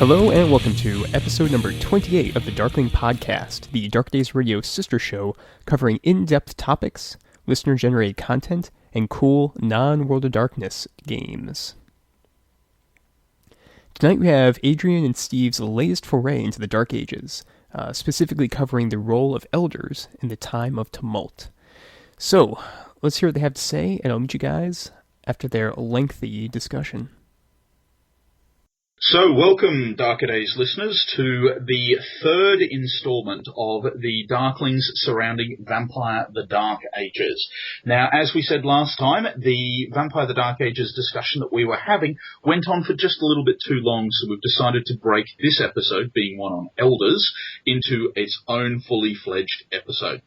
Hello and welcome to episode number 28 of the Darkling podcast, the Dark Days Radio sister show covering in-depth topics, listener-generated content, and cool non-World of Darkness games. Tonight we have Adrian and Steve's latest foray into the Dark Ages, specifically covering the role of elders in the time of tumult. So, let's hear what they have to say, and I'll meet you guys after their lengthy discussion. So, welcome, Darker Days listeners, to the third installment of the Darklings surrounding Vampire the Dark Ages. Now, as we said last time, the Vampire the Dark Ages discussion that we were having went on for just a little bit too long, so we've decided to break this episode, being one on Elders, into its own fully fledged episode.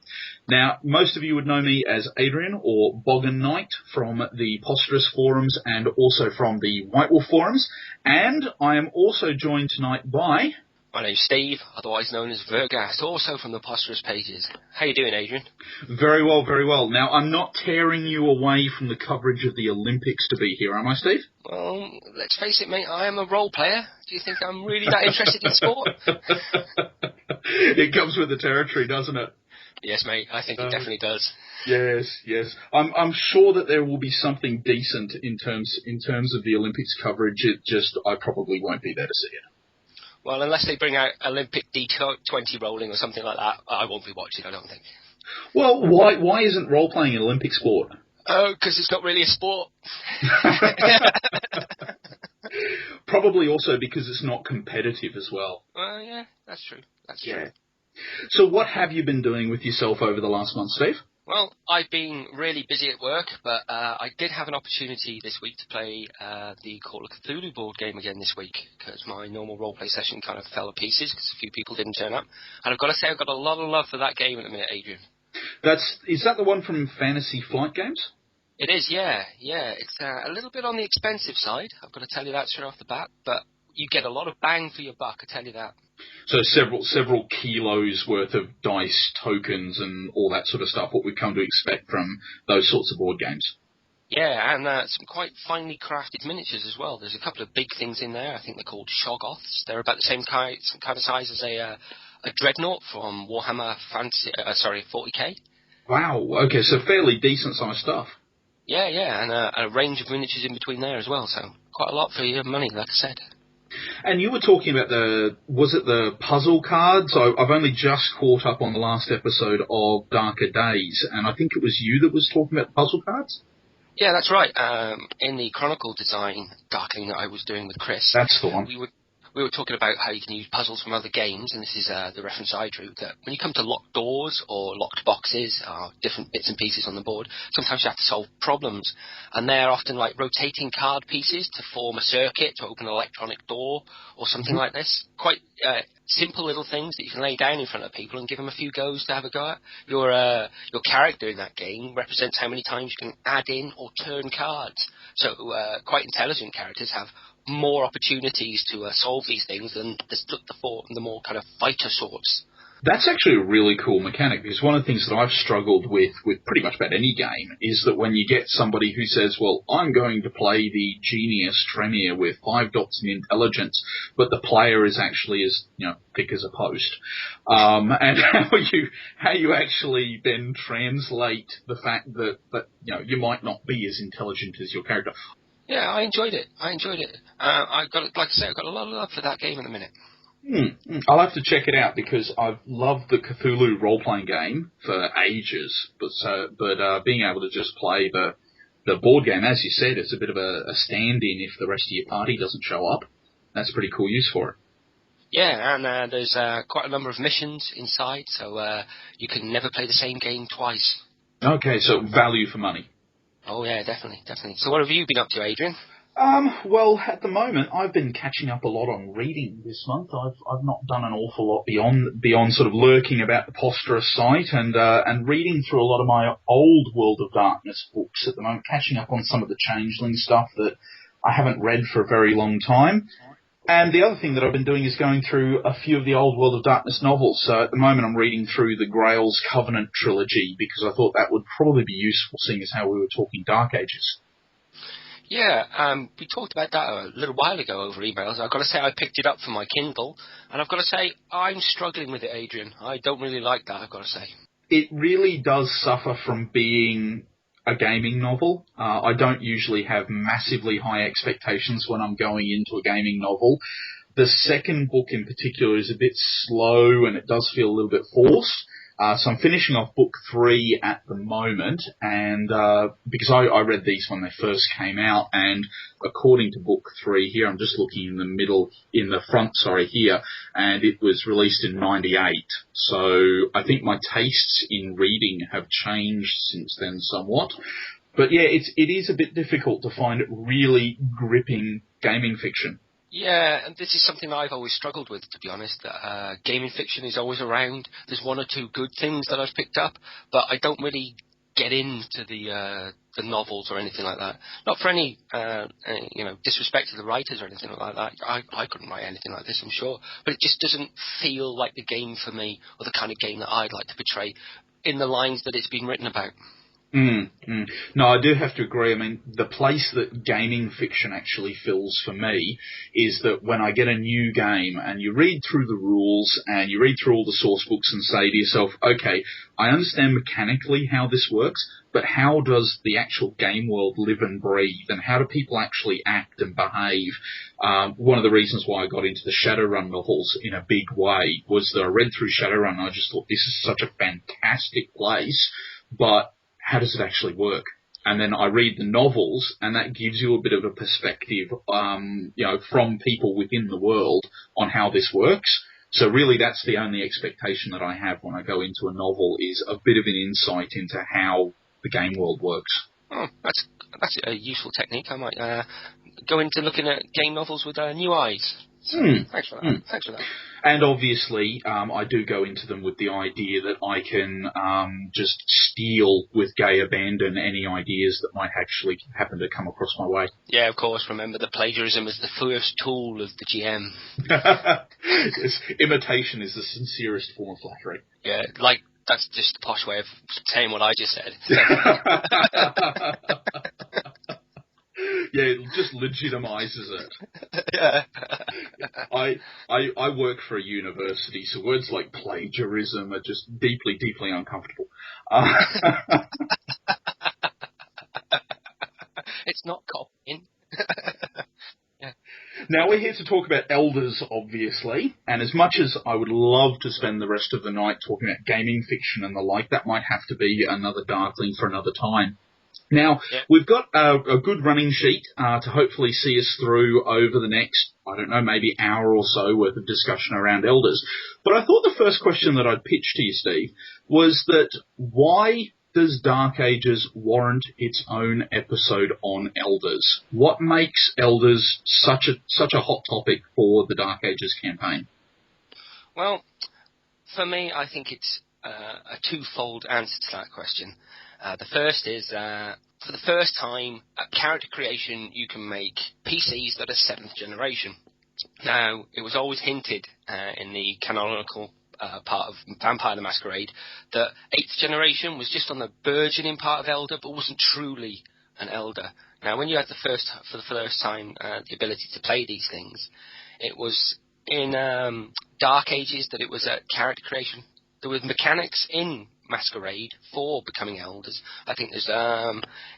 Now, most of you would know me as Adrian, or Boggin Knight, from the Posterous forums and also from the White Wolf forums, and I am also joined tonight by... My name's Steve, otherwise known as Verghast, also from the Posterous pages. How you doing, Adrian? Very well, very well. Now, I'm not tearing you away from the coverage of the Olympics to be here, am I, Steve? Well, let's face it, mate, I am a role player. Do you think I'm really that interested in sport? It comes with the territory, doesn't it? Yes, mate, I think it definitely does. Yes. I'm sure that there will be something decent in terms of the Olympics coverage. I probably won't be there to see it. Well, unless they bring out Olympic D20 rolling or something like that, I won't be watching, I don't think. Well, why isn't role-playing an Olympic sport? Oh, because it's not really a sport. Probably also because it's not competitive as well. Well, yeah, that's true. That's true. So what have you been doing with yourself over the last month, Steve? Well, I've been really busy at work, but I did have an opportunity this week to play the Call of Cthulhu board game again this week, because my normal roleplay session kind of fell to pieces because a few people didn't turn up. And I've got to say, I've got a lot of love for that game at the minute, Adrian. Is that the one from Fantasy Flight Games? It is, yeah. It's a little bit on the expensive side, I've got to tell you that straight off the bat, but you get a lot of bang for your buck, I tell you that. So several kilos worth of dice, tokens, and all that sort of stuff, what we've come to expect from those sorts of board games. Yeah, and some quite finely crafted miniatures as well. There's a couple of big things in there. I think they're called Shoggoths. They're about the same kind of size as a Dreadnought from Warhammer 40k. Wow, okay, so fairly decent sized stuff. Yeah, and a range of miniatures in between there as well, so quite a lot for your money, like I said. And you were talking about was it the puzzle cards? I've only just caught up on the last episode of Darker Days, and I think it was you that was talking about the puzzle cards? Yeah, that's right. In the Chronicle design Darkling that I was doing with Chris. That's the one. We were talking about how you can use puzzles from other games, and this is the reference I drew, that when you come to locked doors or locked boxes or different bits and pieces on the board, sometimes you have to solve problems. And they're often like rotating card pieces to form a circuit to open an electronic door or something like this. Quite simple little things that you can lay down in front of people and give them a few goes to have a go at. Your character in that game represents how many times you can add in or turn cards. So quite intelligent characters have more opportunities to solve these things than the more kind of fighter sorts. That's actually a really cool mechanic, because one of the things that I've struggled with pretty much about any game is that when you get somebody who says, well, I'm going to play the genius Tremere with 5 dots in intelligence, but the player is actually as, thick as a post. And how you actually then translate the fact that you might not be as intelligent as your character. Yeah, I enjoyed it. I've got a lot of love for that game in a minute. I'll have to check it out, because I've loved the Cthulhu role-playing game for ages, but being able to just play the board game, as you said, it's a bit of a stand-in if the rest of your party doesn't show up. That's pretty cool use for it. Yeah, and there's quite a number of missions inside, so you can never play the same game twice. Okay, so value for money. Oh yeah, definitely. So what have you been up to, Adrian? Well, at the moment, I've been catching up a lot on reading this month. I've not done an awful lot beyond sort of lurking about the Posterous site and reading through a lot of my old World of Darkness books at the moment, catching up on some of the Changeling stuff that I haven't read for a very long time. And the other thing that I've been doing is going through a few of the old World of Darkness novels. So at the moment I'm reading through the Grail's Covenant trilogy, because I thought that would probably be useful, seeing as how we were talking Dark Ages. Yeah, we talked about that a little while ago over emails. I've got to say I picked it up for my Kindle, and I've got to say I'm struggling with it, Adrian. I don't really like that, I've got to say. It really does suffer from being a gaming novel. I don't usually have massively high expectations when I'm going into a gaming novel. The second book in particular is a bit slow and it does feel a little bit forced. So I'm finishing off book 3 at the moment, and because I read these when they first came out, and according to book 3 here, I'm just looking in the front, here, and it was released in '98. So I think my tastes in reading have changed since then somewhat. But yeah, it is a bit difficult to find really gripping gaming fiction. Yeah, and this is something I've always struggled with, to be honest. Gaming fiction is always around. There's one or two good things that I've picked up, but I don't really get into the novels or anything like that. Not for any disrespect to the writers or anything like that. I couldn't write anything like this, I'm sure. But it just doesn't feel like the game for me, or the kind of game that I'd like to portray in the lines that it's been written about. No, I do have to agree. I mean, the place that gaming fiction actually fills for me is that when I get a new game and you read through the rules and you read through all the source books and say to yourself, okay, I understand mechanically how this works, but how does the actual game world live and breathe, and how do people actually act and behave? One of the reasons why I got into the Shadowrun novels in a big way was that I read through Shadowrun and I just thought, this is such a fantastic place, but how does it actually work? And then I read the novels, and that gives you a bit of a perspective, from people within the world on how this works. So really, that's the only expectation that I have when I go into a novel, is a bit of an insight into how the game world works. Oh, that's a useful technique. I might go into looking at game novels with new eyes. So, thanks for that. Thanks for that. And obviously, I do go into them with the idea that I can just steal with gay abandon any ideas that might actually happen to come across my way. Yeah, of course. Remember, the plagiarism is the first tool of the GM. Yes, imitation is the sincerest form of flattery. Yeah, that's just the posh way of saying what I just said. Yeah, it just legitimizes it. Yeah. I work for a university, so words like plagiarism are just deeply, deeply uncomfortable. It's not copying. Yeah. Now, we're here to talk about elders, obviously, and as much as I would love to spend the rest of the night talking about gaming fiction and the like, that might have to be another Darkling for another time. Now, We've got a good running sheet to hopefully see us through over the next, maybe hour or so worth of discussion around elders. But I thought the first question that I'd pitch to you, Steve, was that why does Dark Ages warrant its own episode on elders? What makes elders such a hot topic for the Dark Ages campaign? Well, for me, I think it's a twofold answer to that question. The first is, for the first time, at character creation, you can make PCs that are 7th generation. Now, it was always hinted in the canonical part of Vampire the Masquerade that 8th generation was just on the burgeoning part of Elder, but wasn't truly an Elder. Now, when you had for the first time the ability to play these things, it was in Dark Ages that it was at character creation. There were mechanics in Masquerade for becoming elders. I think there's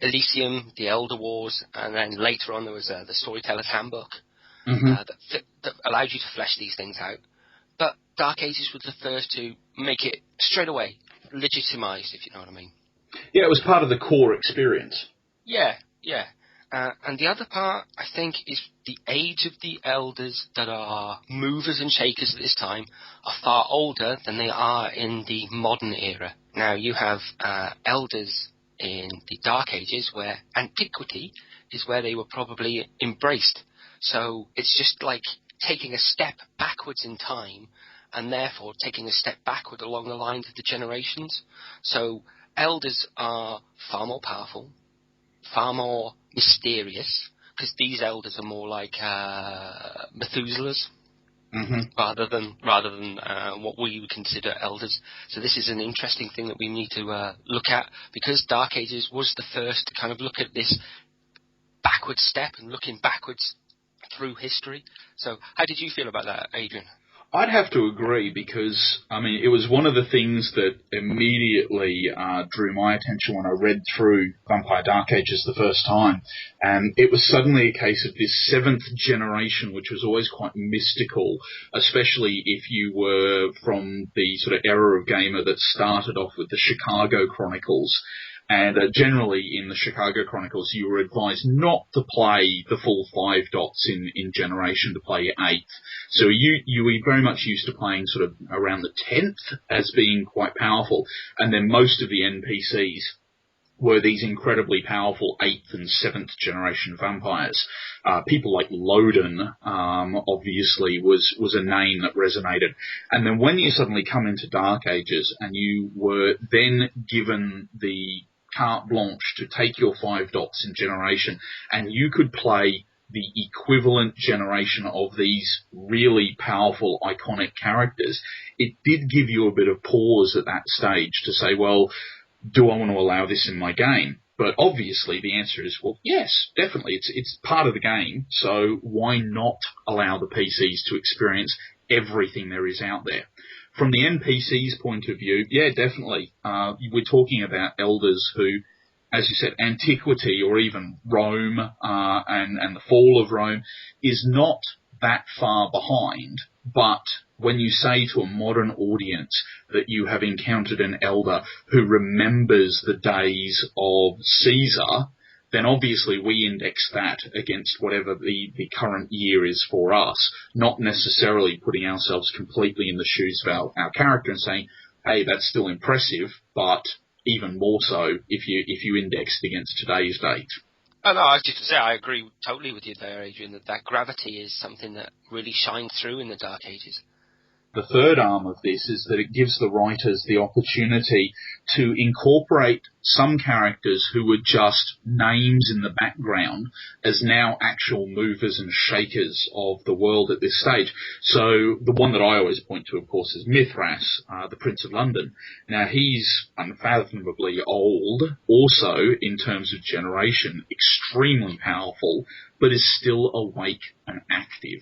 Elysium, the Elder Wars, and then later on there was the Storyteller's Handbook that allowed you to flesh these things out. But Dark Ages was the first to make it straight away legitimized, if you know what I mean. Yeah, it was part of the core experience. Yeah. And the other part, I think, is the age of the elders that are movers and shakers at this time are far older than they are in the modern era. Now, you have elders in the Dark Ages where antiquity is where they were probably embraced. So it's just like taking a step backwards in time, and therefore taking a step backward along the lines of the generations. So elders are far more powerful, far more mysterious, because these elders are more like Methuselahs rather than what we would consider elders. So this is an interesting thing that we need to look at, because Dark Ages was the first to kind of look at this backward step and looking backwards through history. So how did you feel about that, Adrian? I'd have to agree because, I mean, it was one of the things that immediately drew my attention when I read through Vampire Dark Ages the first time. And it was suddenly a case of this 7th generation, which was always quite mystical, especially if you were from the sort of era of gamer that started off with the Chicago Chronicles. And generally in the Chicago Chronicles, you were advised not to play the full 5 dots in Generation, to play 8th. So you were very much used to playing sort of around the 10th as being quite powerful. And then most of the NPCs were these incredibly powerful 8th and 7th generation vampires. People like Loden, obviously, was a name that resonated. And then when you suddenly come into Dark Ages and you were then given the carte blanche to take your 5 dots in Generation, and you could play the equivalent generation of these really powerful, iconic characters, it did give you a bit of pause at that stage to say, well, do I want to allow this in my game? But obviously the answer is, well, yes, definitely. It's part of the game, so why not allow the PCs to experience everything there is out there? From the NPC's point of view, yeah, definitely. We're talking about elders who, as you said, antiquity or even Rome and the fall of Rome is not that far behind. But when you say to a modern audience that you have encountered an elder who remembers the days of Caesar, then obviously we index that against whatever the current year is for us, not necessarily putting ourselves completely in the shoes of our character and saying, hey, that's still impressive, but even more so if you indexed against today's date. Oh, no, I was just to say I agree totally with you there, Adrian, that gravity is something that really shines through in the Dark Ages. The third arm of this is that it gives the writers the opportunity to incorporate some characters who were just names in the background as now actual movers and shakers of the world at this stage. So the one that I always point to, of course, is Mithras, the Prince of London. Now, he's unfathomably old, also in terms of generation, extremely powerful, but is still awake and active.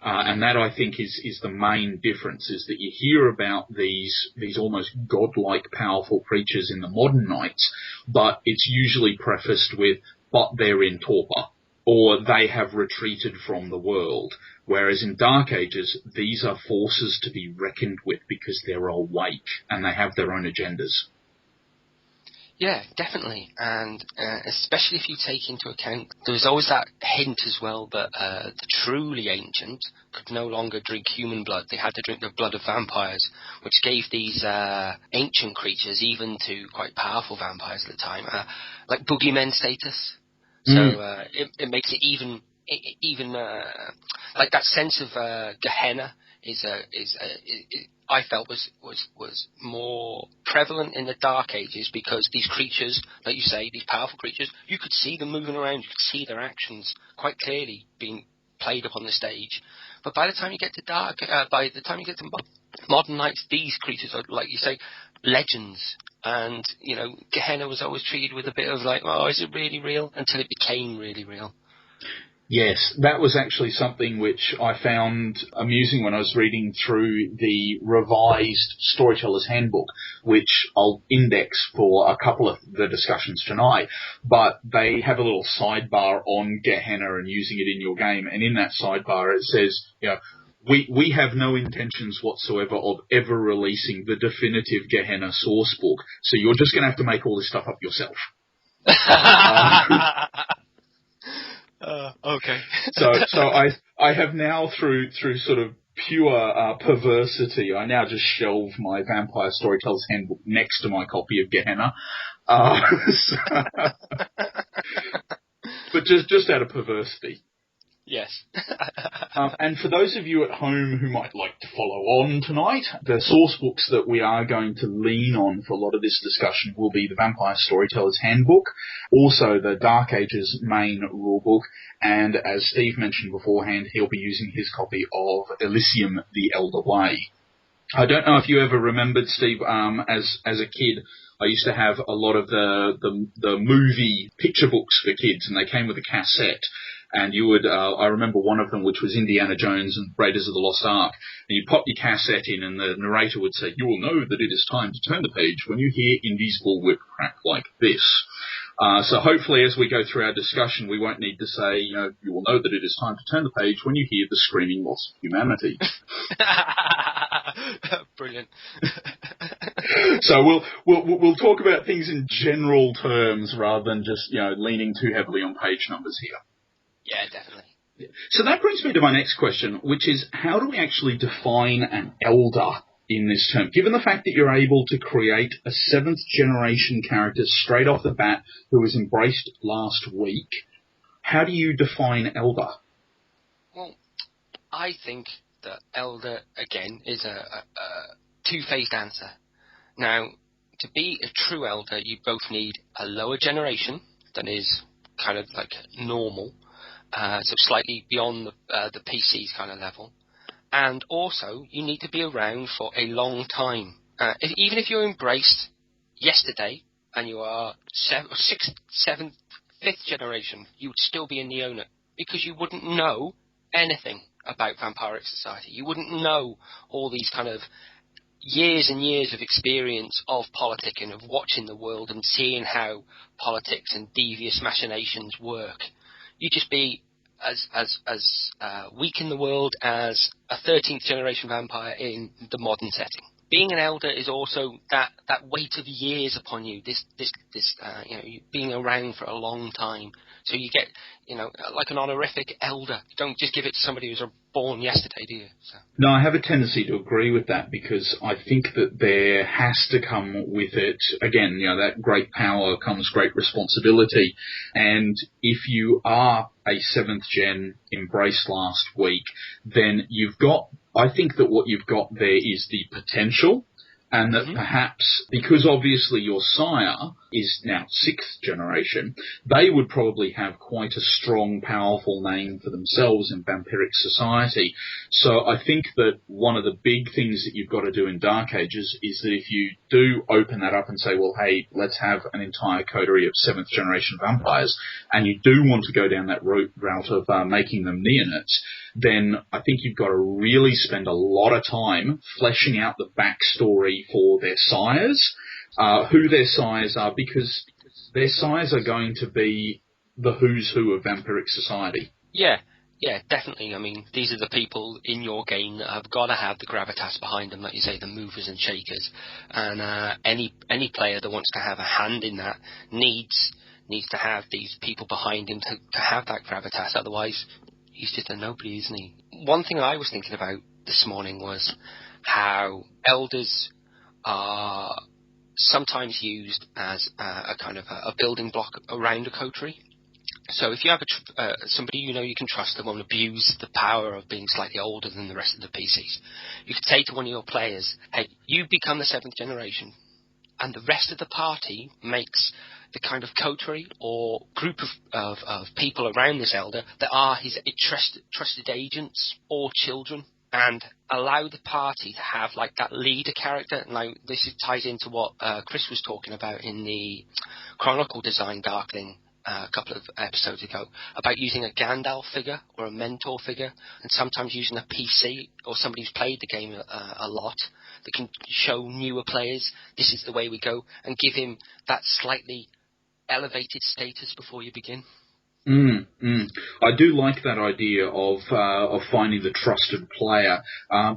And that, I think, is the main difference, is that you hear about these almost godlike powerful creatures in the modern knights, but it's usually prefaced with, but they're in torpor, or they have retreated from the world. Whereas in Dark Ages, these are forces to be reckoned with because they're awake and they have their own agendas. Yeah, definitely, and especially if you take into account, there was always that hint as well that the truly ancient could no longer drink human blood. They had to drink the blood of vampires, which gave these ancient creatures, even to quite powerful vampires at the time, like boogeymen status. So it makes it even like that sense of Gehenna I felt was more prevalent in the Dark Ages, because these creatures, like you say, these powerful creatures, you could see them moving around, you could see their actions quite clearly being played upon the stage. But by the time you get to modern nights, these creatures are, like you say, legends. And, you know, Gehenna was always treated with a bit of like, oh, is it really real? Until it became really real. Yes, that was actually something which I found amusing when I was reading through the revised Storyteller's Handbook, which I'll index for a couple of the discussions tonight. But they have a little sidebar on Gehenna and using it in your game, and in that sidebar it says, you know, we have no intentions whatsoever of ever releasing the definitive Gehenna source book, so you're just going to have to make all this stuff up yourself. Okay. So I have now, through sort of pure perversity, I now just shelve my Vampire Storyteller's Handbook next to my copy of Gehenna. But just out of perversity. Yes. And for those of you at home who might like to follow on tonight, the source books that we are going to lean on for a lot of this discussion will be the Vampire Storyteller's Handbook, also the Dark Ages main rulebook, and as Steve mentioned beforehand, he'll be using his copy of Elysium, the Elder Way. I don't know if you ever remembered, Steve, as a kid, I used to have a lot of the movie picture books for kids, and they came with a cassette. And you would, I remember one of them, which was Indiana Jones and Raiders of the Lost Ark. And you pop your cassette in, and the narrator would say, "You will know that it is time to turn the page when you hear Indy's bullwhip crack like this." So hopefully, as we go through our discussion, we won't need to say, you will know that it is time to turn the page when you hear the screaming loss of humanity. Brilliant. So we'll talk about things in general terms rather than just leaning too heavily on page numbers here. Yeah, definitely. So that brings me to my next question, which is how do we actually define an elder in this term? Given the fact that you're able to create a 7th generation character straight off the bat who was embraced last week, how do you define elder? Well, I think that elder, again, is a two-phased answer. Now, to be a true elder, you both need a lower generation that is kind of like normal, so slightly beyond the PCs kind of level. And also, you need to be around for a long time. Even if you're embraced yesterday and you are 6th, 7th, 5th generation, you would still be a neonate because you wouldn't know anything about vampiric society. You wouldn't know all these kind of years and years of experience of politicking, of watching the world and seeing how politics and devious machinations work. You'd just be as weak in the world as a 13th generation vampire in the modern setting. Being an elder is also that weight of years upon you. This being around for a long time. So you get like an honorific elder. You don't just give it to somebody who's born yesterday, do you? So. No, I have a tendency to agree with that because I think that there has to come with it, again, that great power comes great responsibility. And if you are a 7th gen embraced last week, then I think that what you've got there is the potential, and that perhaps, because obviously your sire is now 6th generation, they would probably have quite a strong, powerful name for themselves in vampiric society. So I think that one of the big things that you've got to do in Dark Ages is that if you do open that up and say, well, hey, let's have an entire coterie of 7th generation vampires, and you do want to go down that route of making them neonates, then I think you've got to really spend a lot of time fleshing out the backstory for their sires, who their sires are, because their sires are going to be the who's who of vampiric society. Yeah, definitely. I mean, these are the people in your game that have got to have the gravitas behind them, like you say, the movers and shakers. And any player that wants to have a hand in that needs to have these people behind him to have that gravitas. Otherwise, he's just a nobody, isn't he? One thing I was thinking about this morning was how elders are sometimes used as a kind of a building block around a coterie. So if you have somebody you can trust that won't abuse the power of being slightly older than the rest of the PCs, you could say to one of your players, hey, you become the 7th generation, and the rest of the party makes the kind of coterie or group of people around this elder that are his trusted agents or children, and allow the party to have like that leader character. Now, this ties into what Chris was talking about in the Chronicle design Darkling a couple of episodes ago, about using a Gandalf figure or a mentor figure, and sometimes using a PC or somebody who's played the game a lot that can show newer players this is the way we go, and give him that slightly elevated status before you begin. I do like that idea of finding the trusted player.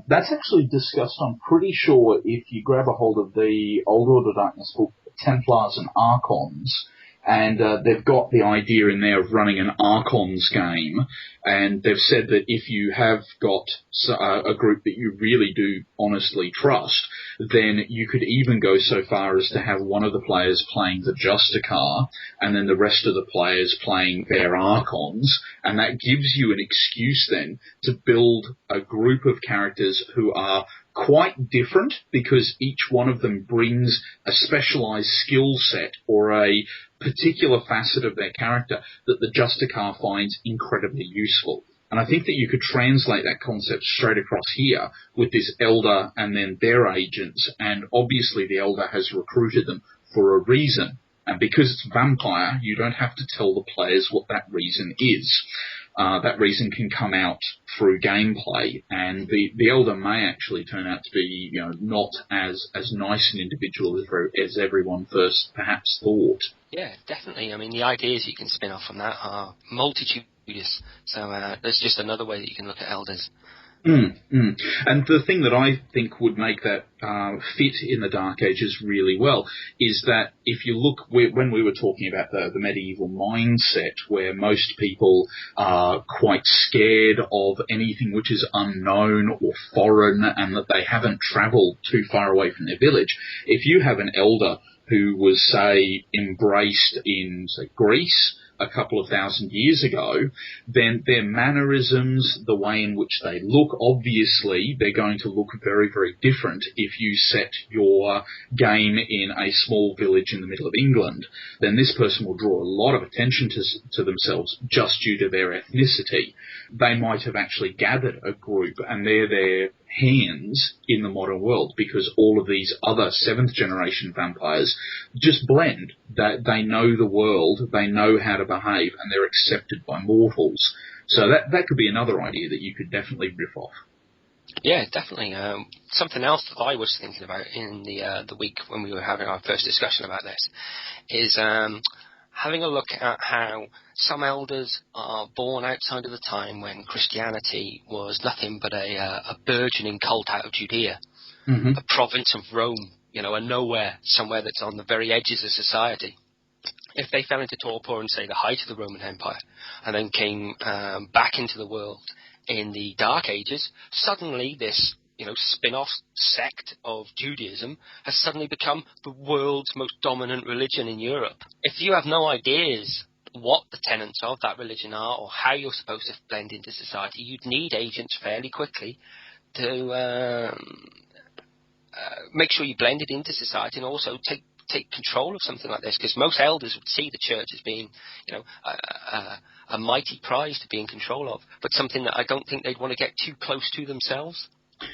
That's actually discussed, I'm pretty sure, if you grab a hold of the Old Order of Darkness book, Templars and Archons, and they've got the idea in there of running an Archons game, and they've said that if you have got a group that you really do honestly trust, then you could even go so far as to have one of the players playing the Justicar, and then the rest of the players playing their Archons, and that gives you an excuse then to build a group of characters who are quite different, because each one of them brings a specialised skill set or a particular facet of their character that the Justicar finds incredibly useful. And I think that you could translate that concept straight across here with this elder and then their agents, and obviously the elder has recruited them for a reason. And because it's vampire, you don't have to tell the players what that reason is. That reason can come out through gameplay, and the elder may actually turn out to be, not as nice an individual as everyone first perhaps thought. Yeah, definitely. I mean, the ideas you can spin off from that are multitudinous. So there's just another way that you can look at elders. And the thing that I think would make that fit in the Dark Ages really well is that if you look, when we were talking about the medieval mindset, where most people are quite scared of anything which is unknown or foreign and that they haven't travelled too far away from their village, if you have an elder who was, say, embraced in, say, Greece a couple of thousand years ago, then their mannerisms, the way in which they look, obviously they're going to look very, very different if you set your game in a small village in the middle of England. Then this person will draw a lot of attention to themselves just due to their ethnicity. They might have actually gathered a group and they're their hands in the modern world, because all of these other seventh generation vampires just blend. They know the world, they know how to behave, and they're accepted by mortals. So that could be another idea that you could definitely riff off. Yeah, definitely. Something else that I was thinking about in the week when we were having our first discussion about this is having a look at how some elders are born outside of the time when Christianity was nothing but a burgeoning cult out of Judea, a province of Rome, a nowhere, somewhere that's on the very edges of society. If they fell into torpor and, say, the height of the Roman Empire, and then came back into the world in the Dark Ages, suddenly this spin-off sect of Judaism has suddenly become the world's most dominant religion in Europe. If you have no ideas what the tenets of that religion are or how you're supposed to blend into society, you'd need agents fairly quickly to make sure you blended into society and also take control of something like this, because most elders would see the church as being, a mighty prize to be in control of, but something that I don't think they'd want to get too close to themselves.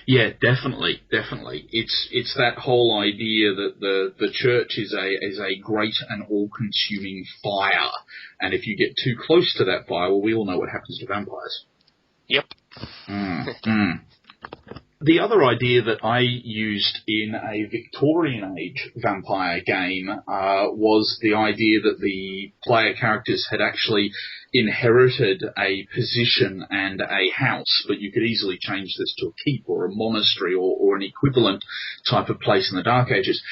Yeah, definitely. It's that whole idea that the church is a great and all-consuming fire, and if you get too close to that fire, well, we all know what happens to vampires. Yep. The other idea that I used in a Victorian Age vampire game was the idea that the player characters had actually inherited a position and a house, but you could easily change this to a keep or a monastery or an equivalent type of place in the Dark Ages.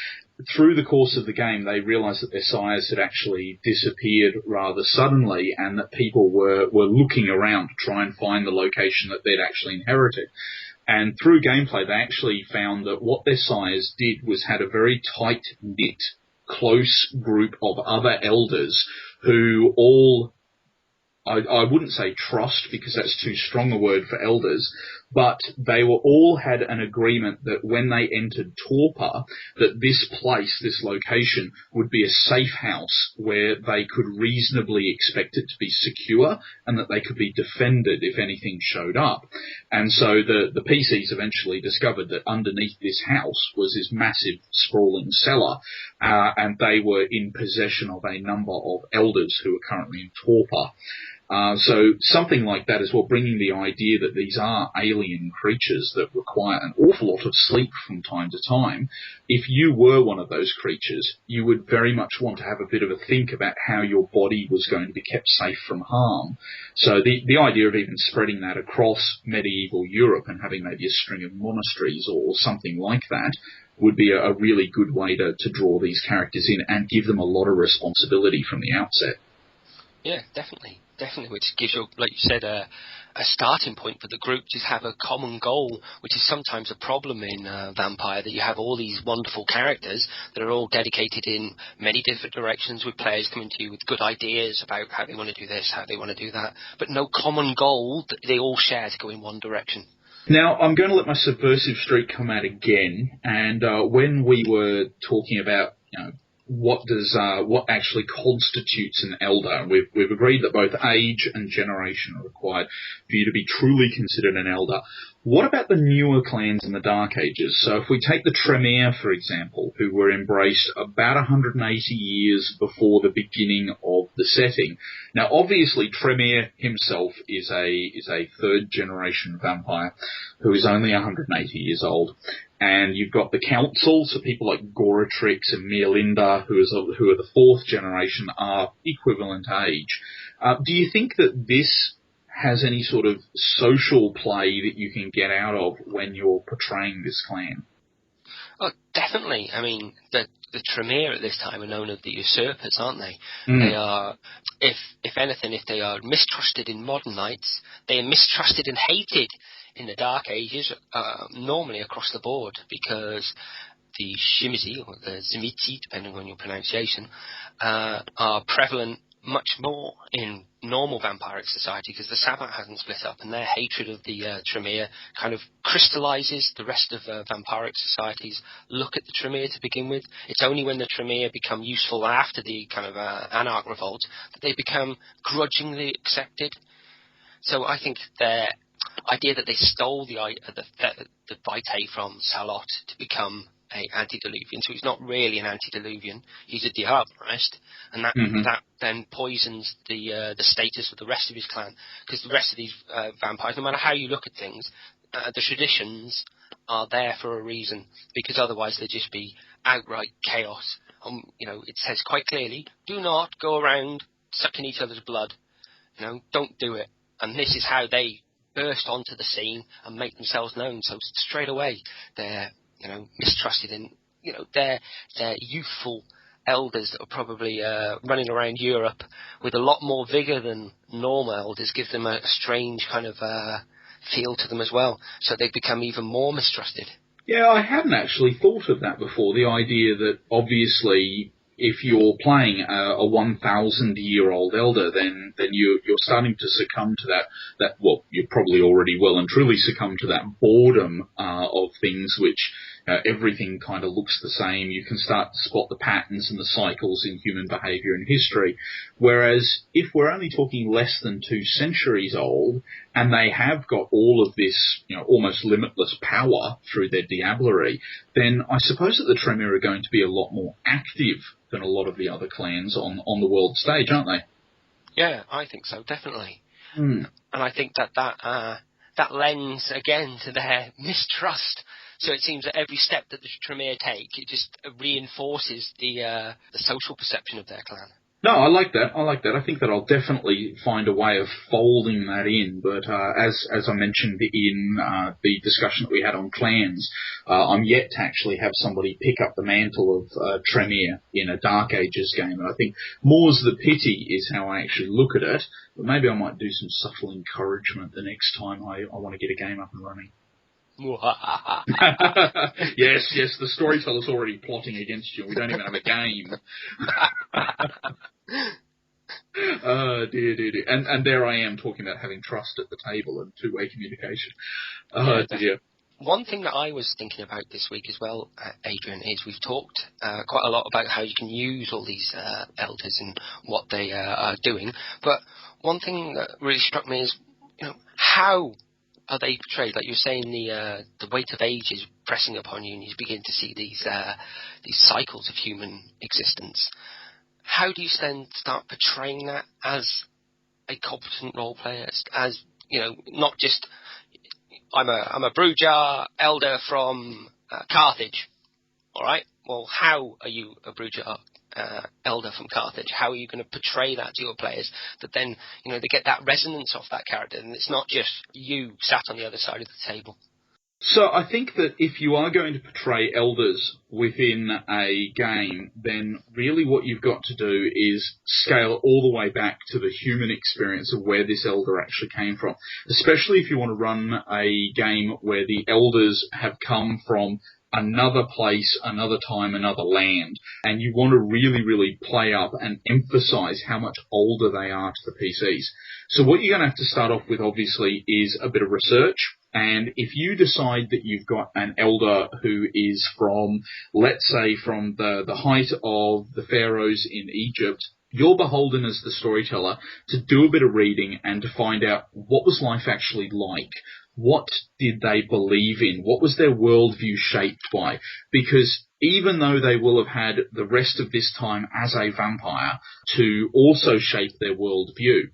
Through the course of the game, they realised that their sires had actually disappeared rather suddenly, and that people were looking around to try and find the location that they'd actually inherited. And through gameplay, they actually found that what their sires did was had a very tight-knit, close group of other elders who all, I wouldn't say trust, because that's too strong a word for elders, but they were all had an agreement that when they entered torpor, that this place, this location, would be a safe house where they could reasonably expect it to be secure and that they could be defended if anything showed up. And so the PCs eventually discovered that underneath this house was this massive sprawling cellar, and they were in possession of a number of elders who are currently in torpor. So something like that as well, bringing the idea that these are alien creatures that require an awful lot of sleep from time to time. If you were one of those creatures, you would very much want to have a bit of a think about how your body was going to be kept safe from harm. So the idea of even spreading that across medieval Europe and having maybe a string of monasteries or something like that would be a really good way to draw these characters in and give them a lot of responsibility from the outset. Yeah, definitely, which gives you, like you said, a starting point for the group. Just have a common goal, which is sometimes a problem in Vampire, that you have all these wonderful characters that are all dedicated in many different directions, with players coming to you with good ideas about how they want to do this, how they want to do that, but no common goal that they all share to go in one direction. Now, I'm going to let my subversive streak come out again, and when we were talking about, what actually constitutes an elder. We've agreed that both age and generation are required for you to be truly considered an elder. What about the newer clans in the Dark Ages? So if we take the Tremere, for example, who were embraced about 180 years before the beginning of the setting. Now, obviously, Tremere himself is a third generation vampire who is only 180 years old. And you've got the Council, so people like Goratrix and Meolinda, who are the fourth generation, are equivalent age. Do you think that this has any sort of social play that you can get out of when you're portraying this clan? Oh, definitely. I mean, the Tremere at this time are known as the usurpers, aren't they? Mm. They are, if anything, if they are mistrusted in modern nights, they are mistrusted and hated in the Dark Ages, normally across the board, because the Shimizi, or the Zimitzi, depending on your pronunciation, are prevalent much more in normal vampiric society, because the Sabbat hasn't split up, and their hatred of the Tremere kind of crystallizes the rest of vampiric societies. Look at the Tremere to begin with. It's only when the Tremere become useful after the kind of Anarch revolt that they become grudgingly accepted. So I think their idea that they stole the Vitae from Salot to become a antediluvian, so he's not really an antediluvian, he's a Diabolist, and that then poisons the status of the rest of his clan, because the rest of these vampires, no matter how you look at things, the traditions are there for a reason, because otherwise they'd just be outright chaos. It says quite clearly, do not go around sucking each other's blood, don't do it. And this is how they burst onto the scene and make themselves known. So straight away they're mistrusted, in they're youthful elders that are probably running around Europe with a lot more vigour than normal elders, give them a strange kind of feel to them as well, so they become even more mistrusted. Yeah, I hadn't actually thought of that before, the idea that obviously if you're playing a 1,000-year-old elder, then you're starting to succumb to that, well, you probably already will and truly succumb to that boredom of things which everything kind of looks the same. You can start to spot the patterns and the cycles in human behaviour and history. Whereas if we're only talking less than 2 centuries old, and they have got all of this, almost limitless power through their diablerie, then I suppose that the Tremere are going to be a lot more active than a lot of the other clans on the world stage, aren't they? Yeah, I think so, definitely. Mm. And I think that lends again to their mistrust. So it seems that every step that the Tremere take, it just reinforces the social perception of their clan. No, I like that. I think that I'll definitely find a way of folding that in. But as I mentioned in the discussion that we had on clans, I'm yet to actually have somebody pick up the mantle of Tremere in a Dark Ages game. And I think more's the pity is how I actually look at it. But maybe I might do some subtle encouragement the next time I want to get a game up and running. Yes, the storyteller's already plotting against you. We don't even have a game. Dear. And there I am talking about having trust at the table and two-way communication. Dear. One thing that I was thinking about this week as well, Adrian, is we've talked quite a lot about how you can use all these elders and what they are doing. But one thing that really struck me is, how are they portrayed? Like you were saying, the weight of age is pressing upon you, and you begin to see these cycles of human existence. How do you then start portraying that as a competent role player? As not just I'm a Brujar elder from Carthage. All right. Well, how are you a Brujar elder from Carthage? How are you going to portray that to your players that then they get that resonance off that character, and it's not just you sat on the other side of the table? So I think that if you are going to portray elders within a game, then really what you've got to do is scale all the way back to the human experience of where this elder actually came from, especially if you want to run a game where the elders have come from another place, another time, another land, and you want to really, really play up and emphasize how much older they are to the PCs. So what you're going to have to start off with, obviously, is a bit of research. And if you decide that you've got an elder who is from, let's say, from the height of the pharaohs in Egypt, you're beholden as the storyteller to do a bit of reading and to find out what was life actually like. What did they believe in? What was their worldview shaped by? Because even though they will have had the rest of this time as a vampire to also shape their worldview,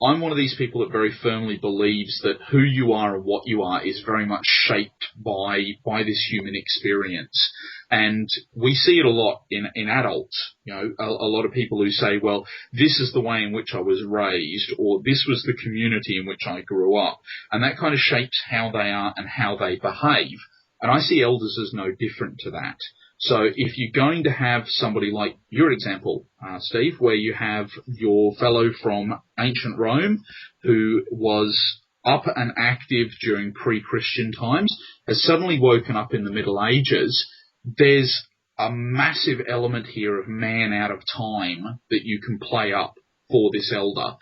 I'm one of these people that very firmly believes that who you are and what you are is very much shaped by this human experience. And we see it a lot in adults. You know, a lot of people who say, well, this is the way in which I was raised, or this was the community in which I grew up. And that kind of shapes how they are and how they behave. And I see elders as no different to that. So if you're going to have somebody like your example, Steve, where you have your fellow from ancient Rome who was up and active during pre-Christian times, has suddenly woken up in the Middle Ages, there's a massive element here of man out of time that you can play up for this elder.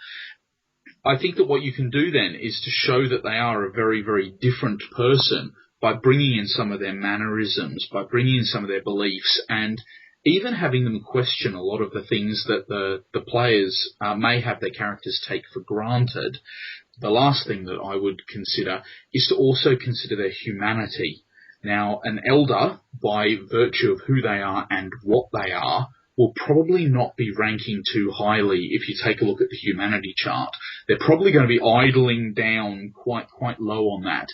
I think that what you can do then is to show that they are a very, very different person by bringing in some of their mannerisms, by bringing in some of their beliefs, and even having them question a lot of the things that the players may have their characters take for granted. The last thing that I would consider is to also consider their humanity. Now, an elder, by virtue of who they are and what they are, will probably not be ranking too highly if you take a look at the humanity chart. They're probably going to be idling down quite low on that.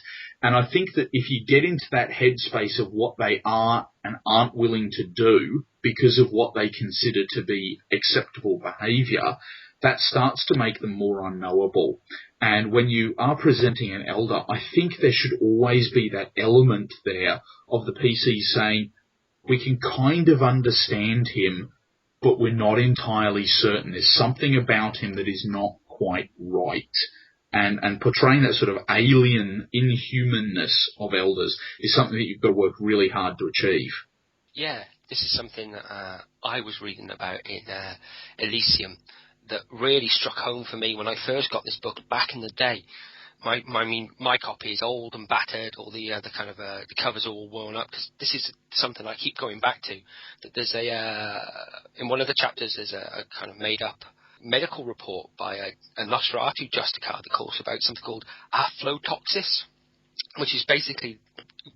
And I think that if you get into that headspace of what they are and aren't willing to do because of what they consider to be acceptable behaviour, that starts to make them more unknowable. And when you are presenting an elder, I think there should always be that element there of the PC saying, we can kind of understand him, but we're not entirely certain. There's something about him that is not quite right. And portraying that sort of alien inhumanness of elders is something that you've got to work really hard to achieve. Yeah, this is something that I was reading about in Elysium that really struck home for me when I first got this book back in the day. My copy is old and battered, all the kind of the covers are all worn up, because this is something I keep going back to. That there's in one of the chapters there's a kind of made up medical report by a Nosferatu Justicar that calls about something called aflotoxis, which is basically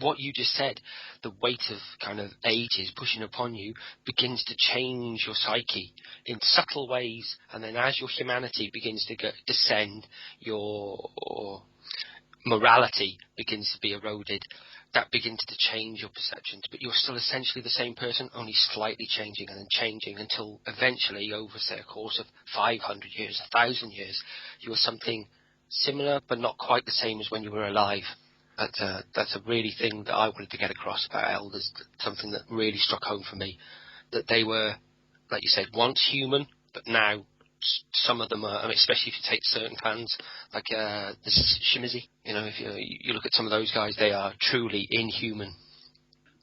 what you just said. The weight of kind of ages pushing upon you begins to change your psyche in subtle ways, and then as your humanity begins to descend, your morality begins to be eroded. That begins to change your perceptions, but you're still essentially the same person, only slightly changing and then changing until eventually, over, say, a course of 500 years, 1,000 years, you are something similar but not quite the same as when you were alive. That's a really thing that I wanted to get across about elders, something that really struck home for me, that they were, like you said, once human, but now some of them are, I mean, especially if you take certain clans, like this Shimizi, you know, if you look at some of those guys, they are truly inhuman.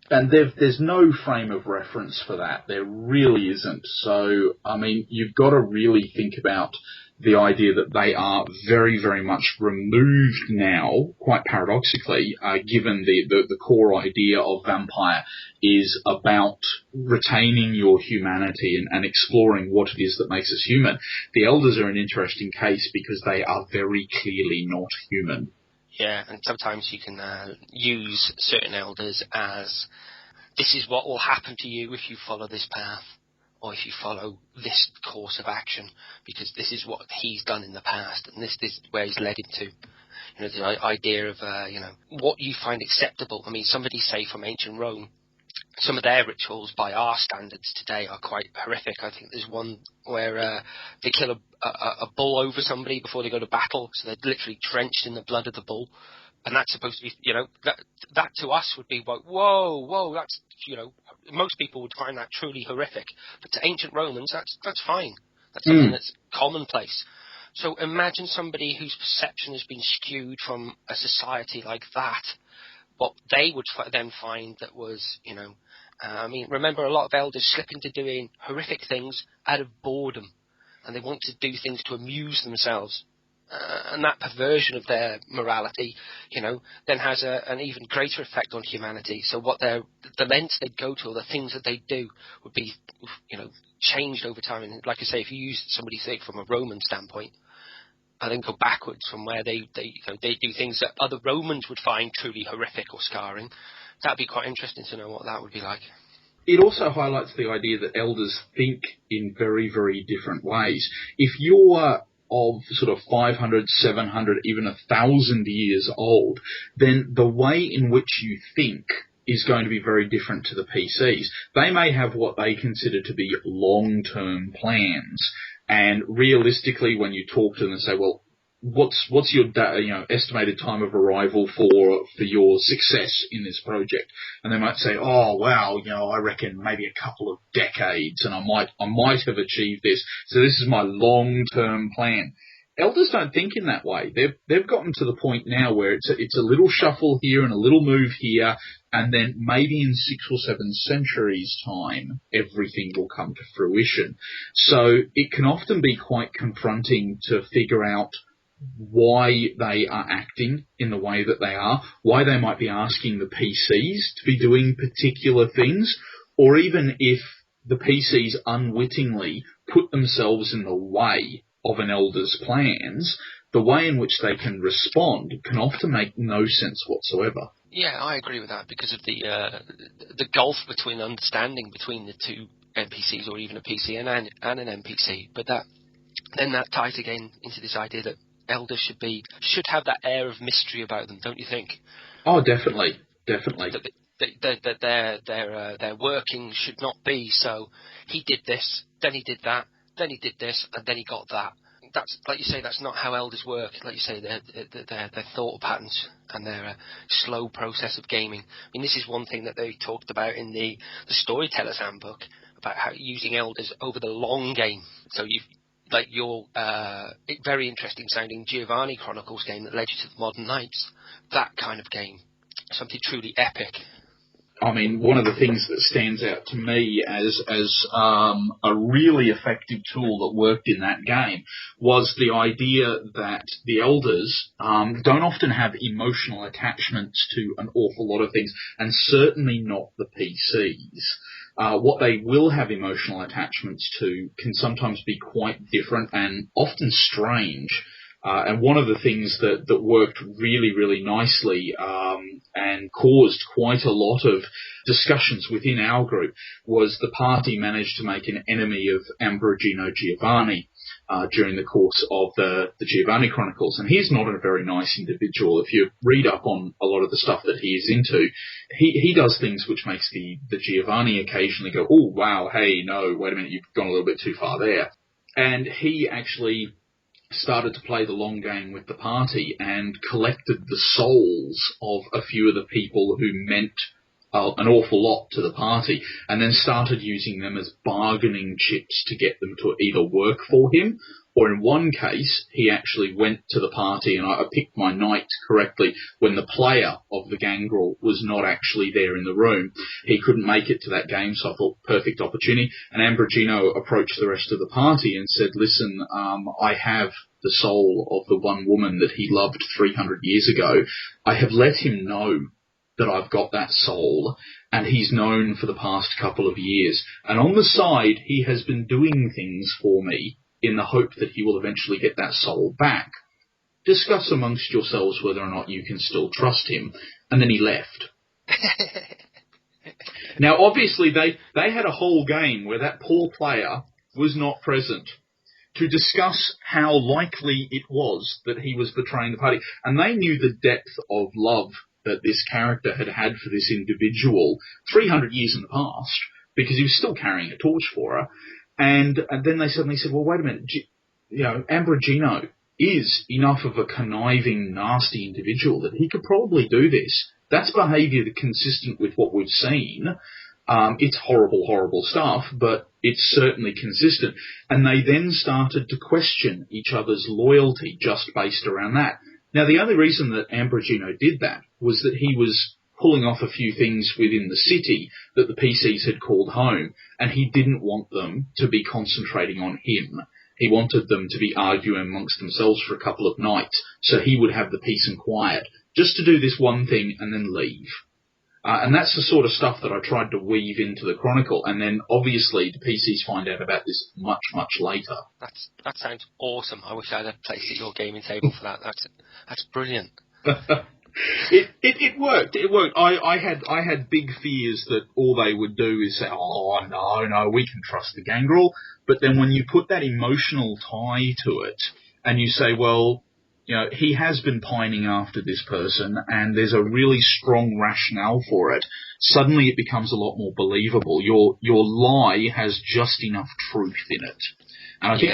And there's no frame of reference for that. There really isn't. So, I mean, you've got to really think about the idea that they are very, very much removed now, quite paradoxically, given the core idea of vampire is about retaining your humanity and exploring what it is that makes us human. The elders are an interesting case because they are very clearly not human. Yeah, and sometimes you can use certain elders as, this is what will happen to you if you follow this path, or if you follow this course of action, because this is what he's done in the past, and this is where he's led him to. You know, the idea of, what you find acceptable. I mean, somebody, say, from ancient Rome, some of their rituals by our standards today are quite horrific. I think there's one where they kill a bull over somebody before they go to battle, so they're literally drenched in the blood of the bull. And that's supposed to be, you know, that to us would be like, whoa, that's, you know, most people would find that truly horrific. But to ancient Romans, that's fine. That's something that's commonplace. So imagine somebody whose perception has been skewed from a society like that. What they would then find that was, you know, I mean, remember, a lot of elders slip into doing horrific things out of boredom, and they want to do things to amuse themselves. and that perversion of their morality, then has an even greater effect on humanity. So the lengths they go to, or the things that they do, would be, changed over time. And like I say, if you use somebody, say, from a Roman standpoint, and then go backwards from where they do things that other Romans would find truly horrific or scarring, that'd be quite interesting to know what that would be like. It also highlights the idea that elders think in very, very different ways. If you're of sort of 500, 700, even 1,000 years old, then the way in which you think is going to be very different to the PCs. They may have what they consider to be long-term plans. And realistically, when you talk to them and say, well, what's your estimated time of arrival for your success in this project? And they might say, oh wow, I reckon maybe a couple of decades, and I might have achieved this. So this is my long-term plan. Elders don't think in that way. They've gotten to the point now where it's a little shuffle here and a little move here, and then maybe in 6 or 7 centuries' time, everything will come to fruition. So it can often be quite confronting to figure out why they are acting in the way that they are, why they might be asking the PCs to be doing particular things, or even if the PCs unwittingly put themselves in the way of an elder's plans, the way in which they can respond can often make no sense whatsoever. Yeah, I agree with that because of the gulf between understanding between the two NPCs, or even a PC and an NPC. But that ties again into this idea that elders should have that air of mystery about them, don't you think? Oh, definitely. That their working should not be so. He did this, then he did that, then he did this, and then he got that. That's, like you say, that's not how elders work. Like you say, their thought patterns and their slow process of gaming. I mean, this is one thing that they talked about in the Storyteller's Handbook, about how using elders over the long game. So your very interesting sounding Giovanni Chronicles game that led you to the Modern Knights. That kind of game. Something truly epic. I mean, one of the things that stands out to me as a really effective tool that worked in that game was the idea that the elders don't often have emotional attachments to an awful lot of things, and certainly not the PCs. What they will have emotional attachments to can sometimes be quite different and often strange. And one of the things that worked really, really nicely and caused quite a lot of discussions within our group was the party managed to make an enemy of Ambrogino Giovanni during the course of the Giovanni Chronicles. And he's not a very nice individual. If you read up on a lot of the stuff that he is into, he does things which makes the Giovanni occasionally go, oh, wow, hey, no, wait a minute, you've gone a little bit too far there. And he actually started to play the long game with the party and collected the souls of a few of the people who meant an awful lot to the party, and then started using them as bargaining chips to get them to either work for him, or in one case, he actually went to the party, and I picked my knight correctly, when the player of the gangrel was not actually there in the room. He couldn't make it to that game, so I thought, perfect opportunity. And Ambrogino approached the rest of the party and said, listen, I have the soul of the one woman that he loved 300 years ago. I have let him know that I've got that soul, and he's known for the past couple of years. And on the side, he has been doing things for me in the hope that he will eventually get that soul back. Discuss amongst yourselves whether or not you can still trust him. And then he left. Now, obviously, they had a whole game where that poor player was not present to discuss how likely it was that he was betraying the party. And they knew the depth of love that this character had had for this individual 300 years in the past, because he was still carrying a torch for her. And then they suddenly said, well, wait a minute, Ambrogino is enough of a conniving, nasty individual that he could probably do this. That's behaviour consistent with what we've seen. It's horrible, horrible stuff, but it's certainly consistent. And they then started to question each other's loyalty just based around that. Now, the only reason that Ambrogino did that was that he was pulling off a few things within the city that the PCs had called home, and he didn't want them to be concentrating on him. He wanted them to be arguing amongst themselves for a couple of nights, so he would have the peace and quiet, just to do this one thing and then leave. And that's the sort of stuff that I tried to weave into the Chronicle, and then obviously the PCs find out about this much, much later. That sounds awesome. I wish I had a place at your gaming table for that. That's brilliant. It worked. It worked. I had big fears that all they would do is say, "Oh no, we can trust the Gangrel." But then when you put that emotional tie to it, and you say, well, he has been pining after this person, and there's a really strong rationale for it, suddenly it becomes a lot more believable. Your lie has just enough truth in it. And I think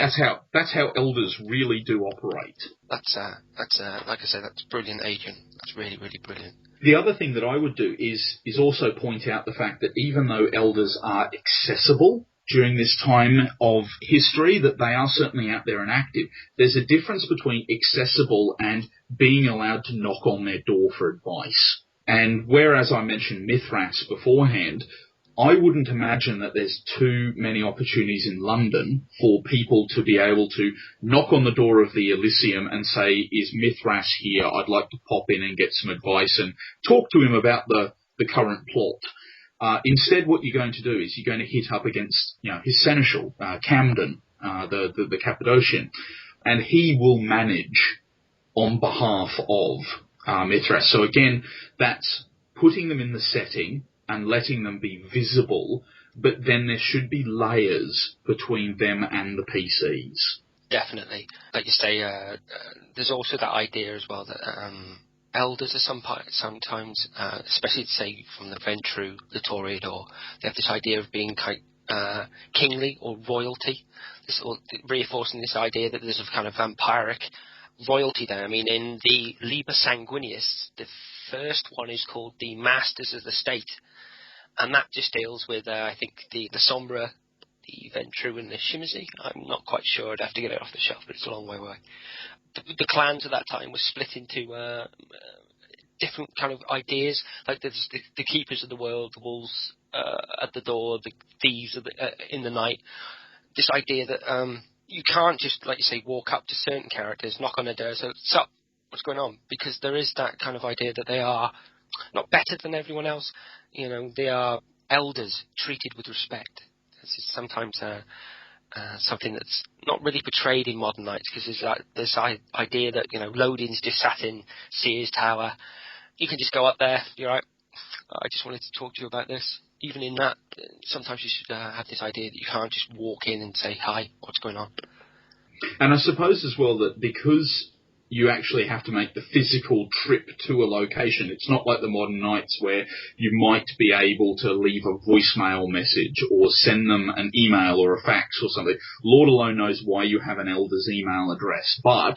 that's how elders really do operate. That's like I said, that's brilliant, Adrian. That's really, really brilliant. The other thing that I would do is also point out the fact that even though elders are accessible during this time of history, that they are certainly out there and active, there's a difference between accessible and being allowed to knock on their door for advice. And whereas I mentioned Mithras beforehand, I wouldn't imagine that there's too many opportunities in London for people to be able to knock on the door of the Elysium and say, is Mithras here? I'd like to pop in and get some advice and talk to him about the current plot. Instead, what you're going to do is you're going to hit up against his seneschal, Camden, the Cappadocian, and he will manage on behalf of Mithras. So again, that's putting them in the setting and letting them be visible, but then there should be layers between them and the PCs. Definitely. Like you say, there's also that idea as well that elders are sometimes, especially say from the Ventru, the Toreador, they have this idea of being kingly or royalty, reinforcing this idea that there's a kind of vampiric royalty there. I mean, in the Liber Sanguinius, the first one is called the Masters of the State, and that just deals with, I think, the Sombra, the Ventru, and the Shimizi. I'm not quite sure. I'd have to get it off the shelf, but it's a long way away. The clans at that time were split into different kind of ideas. Like there's the keepers of the world, the wolves at the door, the thieves in the night. This idea that you can't just, like you say, walk up to certain characters, knock on their door, so sup, what's going on? Because there is that kind of idea that they are not better than everyone else. They are elders treated with respect. This is sometimes something that's not really portrayed in modern nights, because there's this idea that Lodin's just sat in Sears Tower. You can just go up there. You're right. I just wanted to talk to you about this. Even in that, sometimes you should have this idea that you can't just walk in and say, hi, what's going on? And I suppose as well that because you actually have to make the physical trip to a location, it's not like the modern nights where you might be able to leave a voicemail message or send them an email or a fax or something. Lord alone knows why you have an elder's email address. But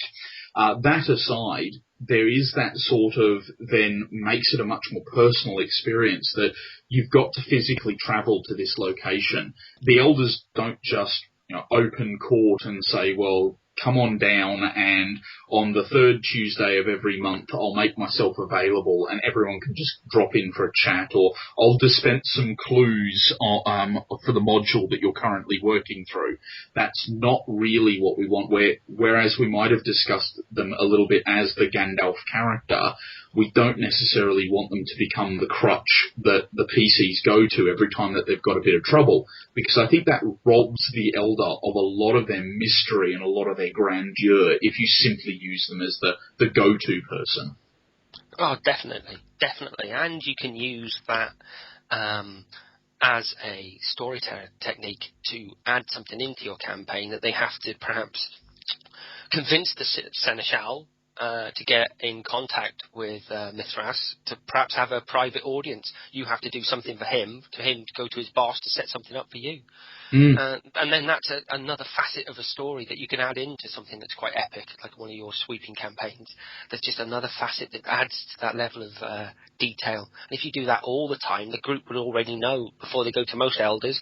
that aside, there is that sort of then makes it a much more personal experience that you've got to physically travel to this location. The elders don't just open court and say, well, come on down, and on the third Tuesday of every month I'll make myself available and everyone can just drop in for a chat, or I'll dispense some clues for the module that you're currently working through. That's not really what we want. Whereas we might have discussed them a little bit as the Gandalf character, we don't necessarily want them to become the crutch that the PCs go to every time that they've got a bit of trouble, because I think that robs the Elder of a lot of their mystery and a lot of their grandeur if you simply use them as the go-to person. Oh, definitely. And you can use that as a storytelling technique to add something into your campaign that they have to perhaps convince the Seneschal to get in contact with Mithras, to perhaps have a private audience. You have to do something for him to go to his boss to set something up for you. And then that's another facet of a story that you can add into something that's quite epic, like one of your sweeping campaigns. There's just another facet that adds to that level of detail. And if you do that all the time, the group will already know before they go to most elders,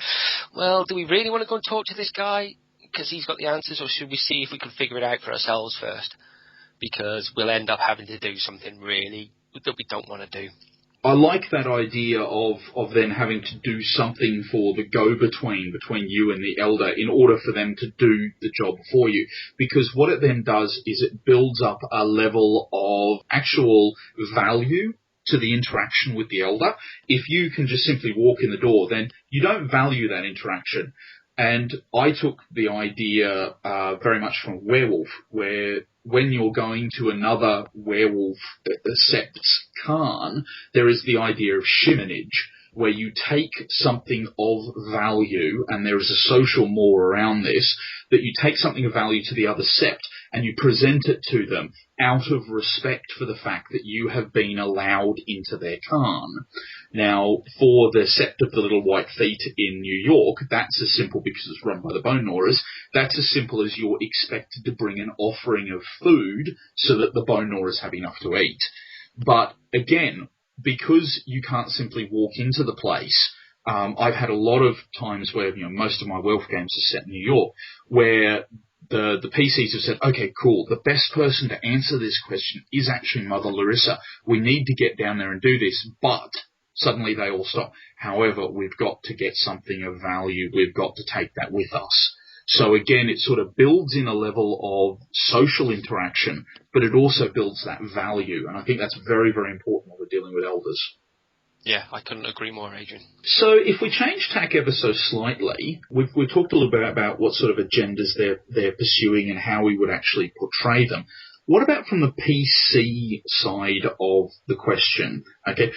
well, do we really want to go and talk to this guy because he's got the answers, or should we see if we can figure it out for ourselves first? Because we'll end up having to do something really that we don't want to do. I like that idea of then having to do something for the go-between between you and the elder in order for them to do the job for you. Because what it then does is it builds up a level of actual value to the interaction with the elder. If you can just simply walk in the door, then you don't value that interaction. And I took the idea very much from Werewolf, where when you're going to another werewolf sept's Khan, there is the idea of shimonage, where you take something of value, and there is a social more around this, that you take something of value to the other sept and you present it to them out of respect for the fact that you have been allowed into their Khan. Now, for the Sept of the Little White Feet in New York, that's as simple, because it's run by the Bone Gnawers, that's as simple as you're expected to bring an offering of food so that the Bone Gnawers have enough to eat. But again, because you can't simply walk into the place, I've had a lot of times where, most of my Werewolf games are set in New York, where the PCs have said, okay, cool, the best person to answer this question is actually Mother Larissa. We need to get down there and do this, but suddenly they all stop. However, we've got to get something of value. We've got to take that with us. So again, it sort of builds in a level of social interaction, but it also builds that value. And I think that's very, very important when we're dealing with elders. Yeah, I couldn't agree more, Adrian. So if we change tack ever so slightly, we've talked a little bit about what sort of agendas they're pursuing and how we would actually portray them. What about from the PC side of the question? Okay,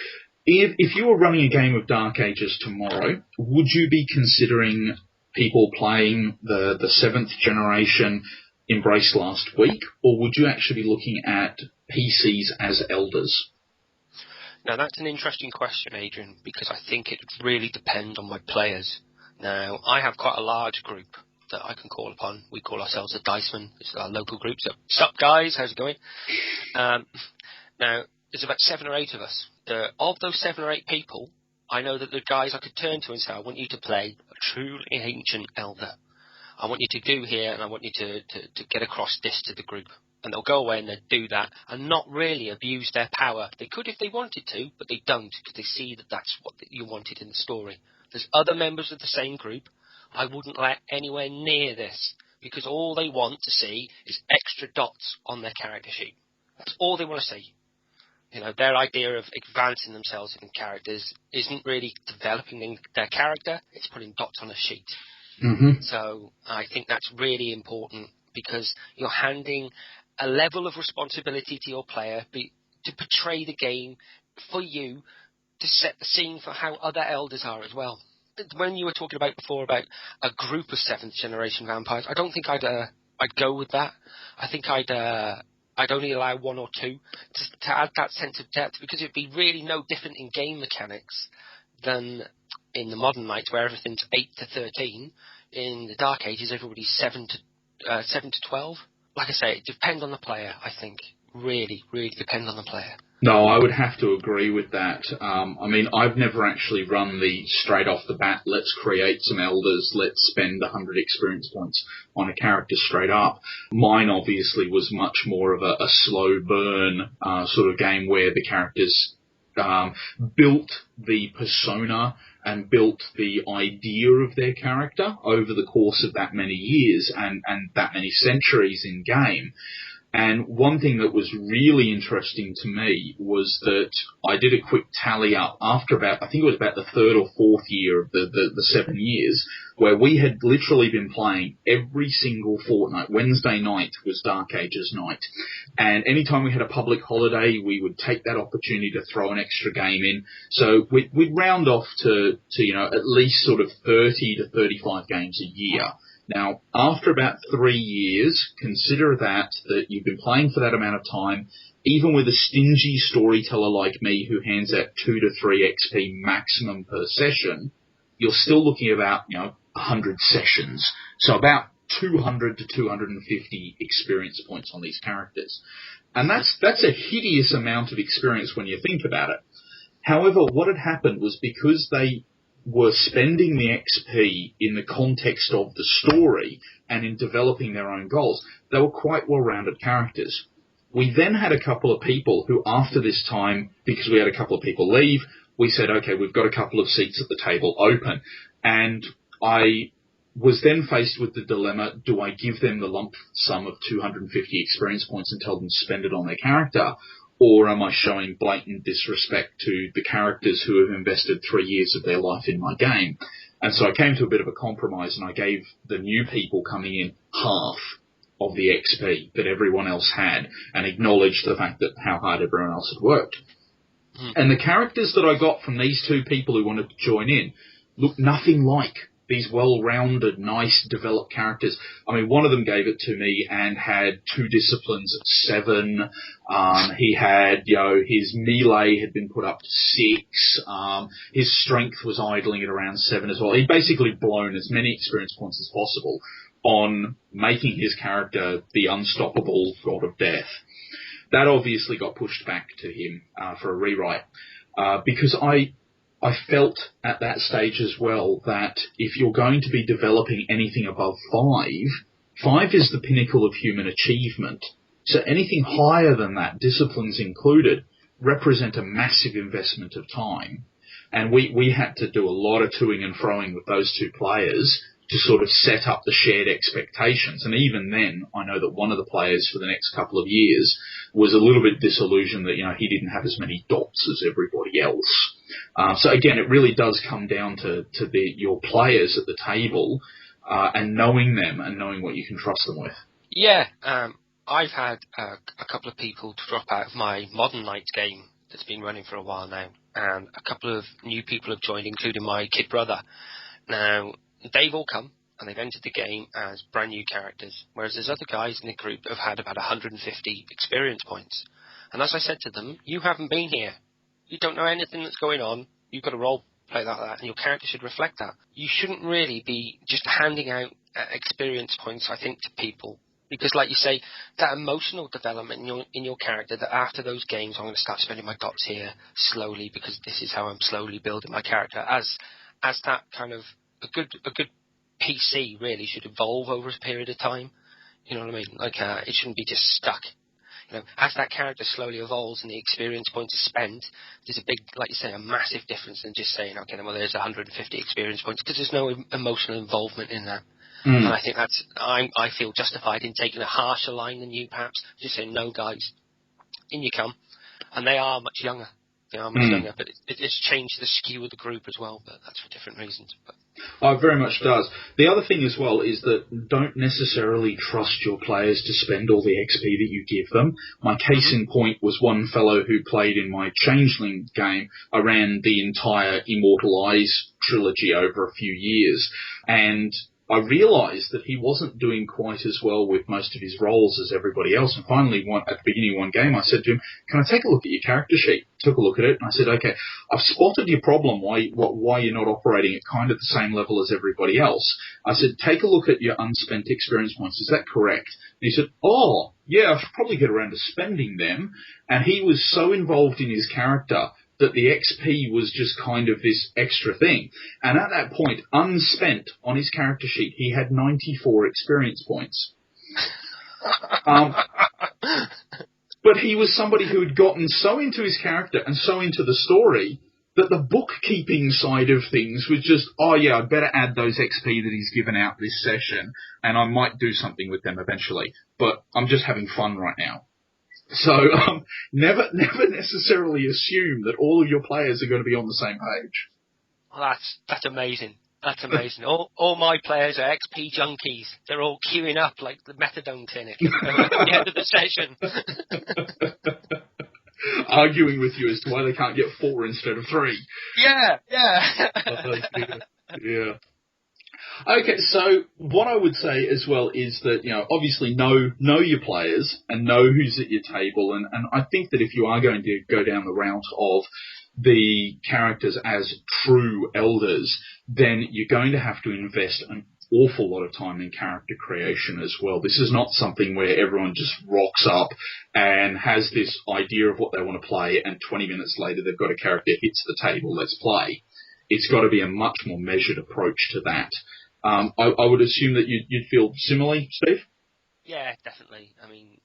if you were running a game of Dark Ages tomorrow, would you be considering people playing the 7th generation Embrace last week, or would you actually be looking at PCs as elders? Now, that's an interesting question, Adrian, because I think it really depends on my players. Now, I have quite a large group that I can call upon. We call ourselves the Dicemen. It's our local group. So, sup, guys? How's it going? Now, there's about 7 or 8 of us. Of those 7 or 8 people, I know that the guys I could turn to and say, I want you to play a truly ancient elder. I want you to do here, and I want you to get across this to the group. And they'll go away and they'll do that and not really abuse their power. They could if they wanted to, but they don't, because they see that that's what you wanted in the story. There's other members of the same group I wouldn't let anywhere near this, because all they want to see is extra dots on their character sheet. That's all they want to see. Their idea of advancing themselves in characters isn't really developing their character, it's putting dots on a sheet. Mm-hmm. So I think that's really important, because you're handing a level of responsibility to your player to portray the game for you, to set the scene for how other elders are as well. When you were talking about before about a group of 7th generation vampires, I don't think I'd go with that. I think I'd only allow 1 or 2 to add that sense of depth, because it'd be really no different in game mechanics than in the modern nights, where everything's 8 to 13. In the Dark Ages, everybody's 7 to 12. Like I say, it depends on the player, I think. Really, really depends on the player. No, I would have to agree with that. I've never actually run the straight off the bat, let's create some elders, let's spend 100 experience points on a character straight up. Mine obviously was much more of a slow burn sort of game, where the characters built the persona and built the idea of their character over the course of that many years and that many centuries in game. And one thing that was really interesting to me was that I did a quick tally up after I think it was about the 3rd or 4th year of the 7 years, where we had literally been playing every single fortnight. Wednesday night was Dark Ages night. And anytime we had a public holiday, we would take that opportunity to throw an extra game in. So we'd round off to at least sort of 30 to 35 games a year. Now, after about 3 years, consider that you've been playing for that amount of time, even with a stingy storyteller like me who hands out 2 to 3 XP maximum per session, you're still looking at about, 100 sessions. So about 200 to 250 experience points on these characters. And that's a hideous amount of experience when you think about it. However, what had happened was, because they were spending the XP in the context of the story and in developing their own goals, they were quite well-rounded characters. We then had a couple of people who, after this time, because we had a couple of people leave, we said, okay, we've got a couple of seats at the table open. And I was then faced with the dilemma, do I give them the lump sum of 250 experience points and tell them to spend it on their character? Or am I showing blatant disrespect to the characters who have invested 3 years of their life in my game? And so I came to a bit of a compromise, and I gave the new people coming in half of the XP that everyone else had, and acknowledged the fact that how hard everyone else had worked. And the characters that I got from these two people who wanted to join in looked nothing like these well-rounded, nice, developed characters. I mean, one of them gave it to me and had 2 disciplines at 7. He had, his melee had been put up to 6. His strength was idling at around 7 as well. He'd basically blown as many experience points as possible on making his character the unstoppable god of death. That obviously got pushed back to him for a rewrite because I felt at that stage as well that if you're going to be developing anything above 5 is the pinnacle of human achievement. So anything higher than that, disciplines included, represent a massive investment of time. And we had to do a lot of toing and froing with those 2 players to sort of set up the shared expectations. And even then, I know that one of the players for the next couple of years was a little bit disillusioned that, he didn't have as many dots as everybody else. So again, it really does come down to your players at the table, and knowing them and knowing what you can trust them with. Yeah, I've had a couple of people to drop out of my Modern Knights game that's been running for a while now, and a couple of new people have joined, including my kid brother. Now, they've all come, and they've entered the game as brand new characters, whereas there's other guys in the group that have had about 150 experience points. And as I said to them, you haven't been here. You don't know anything that's going on. You've got to role play like that, and your character should reflect that. You shouldn't really be just handing out experience points, I think, to people. Because, like you say, that emotional development in your character, that after those games, I'm going to start spending my dots here slowly because this is how I'm slowly building my character. As that kind of a good PC really should evolve over a period of time. You know what I mean? Like, it shouldn't be just stuck. As that character slowly evolves and the experience points are spent, there's a big, like you say, a massive difference than just saying, okay, well, there's 150 experience points, because there's no emotional involvement in that. And I think I feel justified in taking a harsher line than you, perhaps. Just saying, no, guys, in you come. And they are much younger. They are much younger, but it's changed the skew of the group as well, but that's for different reasons. Oh, it very much does. The other thing as well is that don't necessarily trust your players to spend all the XP that you give them. My case in point was one fellow who played in my Changeling game. I ran the entire Immortal Eyes trilogy over a few years, and I realised that he wasn't doing quite as well with most of his roles as everybody else. And finally, at the beginning of one game, I said to him, can I take a look at your character sheet? Took a look at it, and I said, okay, I've spotted your problem, why you're not operating at kind of the same level as everybody else. I said, take a look at your unspent experience points. Is that correct? And he said, oh, yeah, I should probably get around to spending them. And he was so involved in his character that the XP was just kind of this extra thing. And at that point, unspent on his character sheet, he had 94 experience points. But he was somebody who had gotten so into his character and so into the story that the bookkeeping side of things was just, oh yeah, I'd better add those XP that he's given out this session, and I might do something with them eventually. But I'm just having fun right now. So never necessarily assume that all of your players are going to be on the same page. Well, that's amazing. That's amazing. All my players are XP junkies. They're all queuing up like the methadone clinic at the end of the session. Arguing with you as to why they can't get 4 instead of 3. Yeah. Yeah. Okay, so what I would say as well is that, obviously know your players and know who's at your table. And I think that if you are going to go down the route of the characters as true elders, then you're going to have to invest an awful lot of time in character creation as well. This is not something where everyone just rocks up and has this idea of what they want to play, and 20 minutes later they've got a character hits the table, let's play. It's got to be a much more measured approach to that. I would assume that you'd feel similarly, Steve? Yeah, definitely. I mean,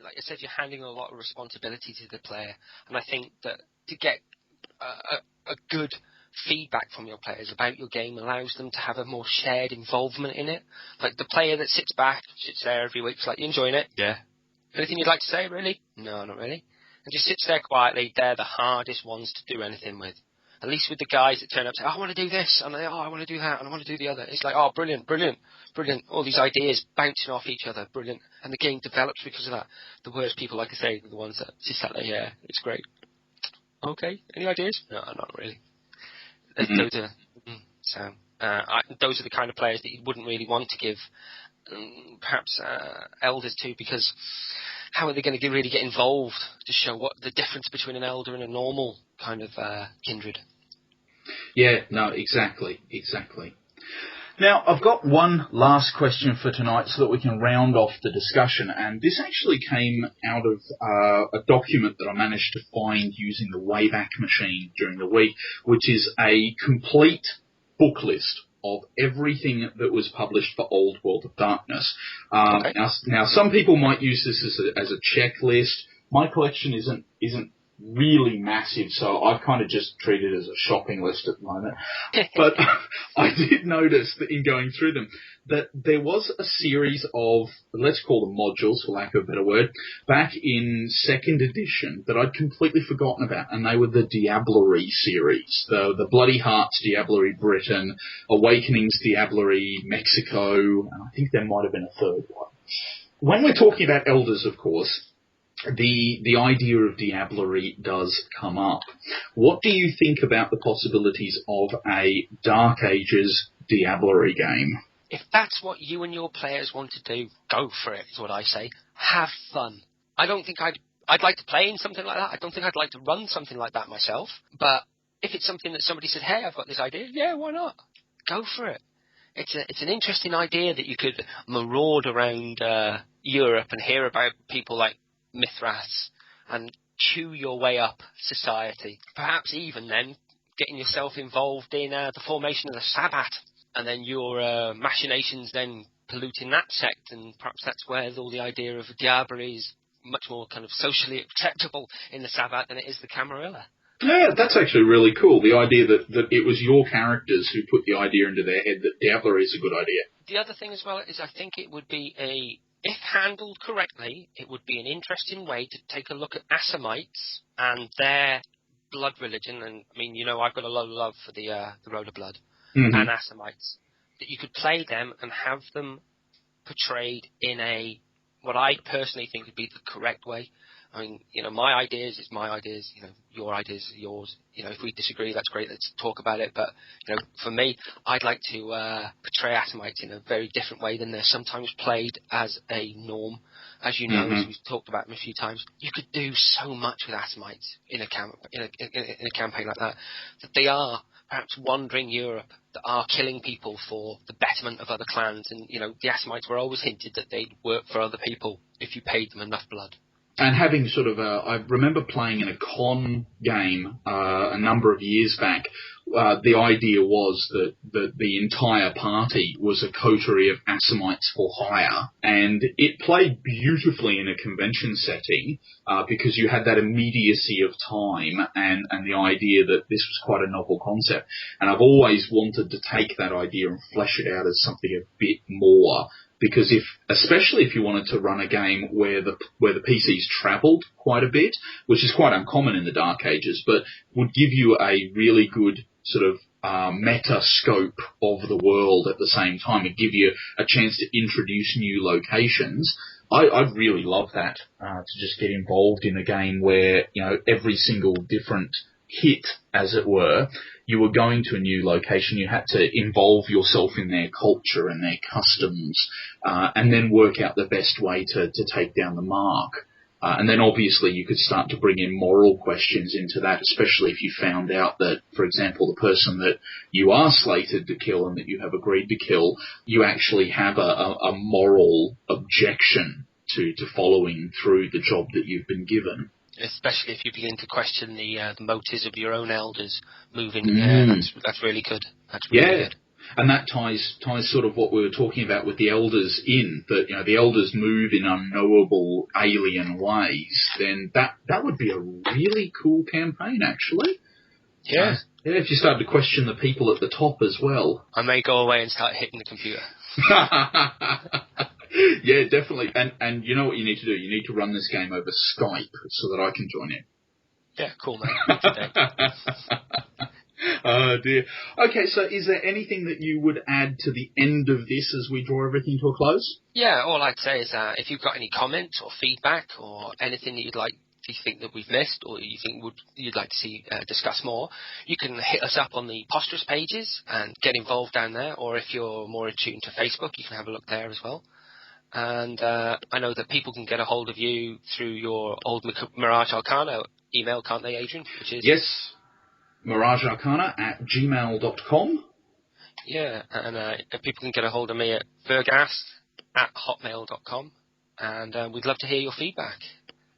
like I said, you're handing a lot of responsibility to the player, and I think that to get a good feedback from your players about your game allows them to have a more shared involvement in it. Like the player that sits there every week, it's like, you enjoying it? Yeah. Anything you'd like to say, really? No, not really. And just sits there quietly. They're the hardest ones to do anything with. At least with the guys that turn up and say, oh, I want to do this, and I want to do that, and I want to do the other. It's like, oh, brilliant, brilliant, brilliant. All these ideas bouncing off each other, brilliant. And the game develops because of that. The worst people, like I say, are the ones that just sat there, yeah, it's great. Okay, any ideas? No, not really. Those are the kind of players that you wouldn't really want to give perhaps elders to, because how are they going to really get involved to show what the difference between an elder and a normal kind of kindred? Yeah, no, exactly. Now, I've got one last question for tonight so that we can round off the discussion, and this actually came out of a document that I managed to find using the Wayback Machine during the week, which is a complete book list of everything that was published for Old World of Darkness. Okay. Now, some people might use this as a checklist. My collection isn't really massive, so I kind of just treat it as a shopping list at the moment. But I did notice that in going through them, that there was a series of, let's call them modules, for lack of a better word, back in 2nd edition that I'd completely forgotten about, and they were the Diablerie series, the Bloody Hearts Diablerie Britain, Awakenings Diablerie Mexico, and I think there might have been a third one. When we're talking about elders, of course, the idea of Diablerie does come up. What do you think about the possibilities of a Dark Ages Diablerie game? If that's what you and your players want to do, go for it, is what I say. Have fun. I don't think I'd like to play in something like that. I don't think I'd like to run something like that myself. But if it's something that somebody said, hey, I've got this idea, yeah, why not? Go for it. It's an interesting idea that you could maraud around Europe and hear about people like Mithras and chew your way up society. Perhaps even then getting yourself involved in the formation of the Sabbat, and then your machinations then polluting that sect, and perhaps that's where all the idea of Diablerie is much more kind of socially acceptable in the Sabbat than it is the Camarilla. Yeah, that's actually really cool. The idea that it was your characters who put the idea into their head that Diablerie is a good idea. The other thing as well is I think it would be if handled correctly, it would be an interesting way to take a look at Assamites and their blood religion. And I mean, I've got a lot of love for the Road of Blood and Assamites. That you could play them and have them portrayed in what I personally think would be the correct way. I mean, my ideas is my ideas, your ideas are yours. If we disagree, that's great, let's talk about it. But, for me, I'd like to portray Assamites in a very different way than they're sometimes played as a norm. As you know, as we've talked about them a few times, you could do so much with Assamites in a campaign like that. That they are perhaps wandering Europe, that are killing people for the betterment of other clans. And, the Assamites were always hinted that they'd work for other people if you paid them enough blood. And having sort of I remember playing in a con game a number of years back. The idea was that the entire party was a coterie of Assamites for hire, and it played beautifully in a convention setting because you had that immediacy of time and the idea that this was quite a novel concept. And I've always wanted to take that idea and flesh it out as something a bit more. Because especially if you wanted to run a game where the PCs travelled quite a bit, which is quite uncommon in the Dark Ages, but would give you a really good sort of meta scope of the world at the same time and give you a chance to introduce new locations. I'd really love that, to just get involved in a game where, every single different hit, as it were, you were going to a new location, you had to involve yourself in their culture and their customs, and then work out the best way to take down the mark. And then obviously you could start to bring in moral questions into that, especially if you found out that, for example, the person that you are slated to kill and that you have agreed to kill, you actually have a moral objection to following through the job that you've been given. Especially if you begin to question the motives of your own elders moving. That's really good. That's really good. And that ties sort of what we were talking about with the elders in, that, the elders move in unknowable alien ways, then that would be a really cool campaign, actually. Yeah. If you started to question the people at the top as well. I may go away and start hitting the computer. Yeah, definitely. And you know what you need to do? You need to run this game over Skype so that I can join in. Yeah, cool, man. Oh, dear. Okay, so is there anything that you would add to the end of this as we draw everything to a close? Yeah, all I'd say is if you've got any comments or feedback or anything that you think that we've missed or you think you'd like to see discuss more, you can hit us up on the Posterous pages and get involved down there, or if you're more attuned to Facebook, you can have a look there as well. And I know that people can get a hold of you through your old Mirage Arcana email, can't they, Adrian? Which is yes, miragearcana@gmail.com. Yeah, and people can get a hold of me at Verghast@hotmail.com, and we'd love to hear your feedback.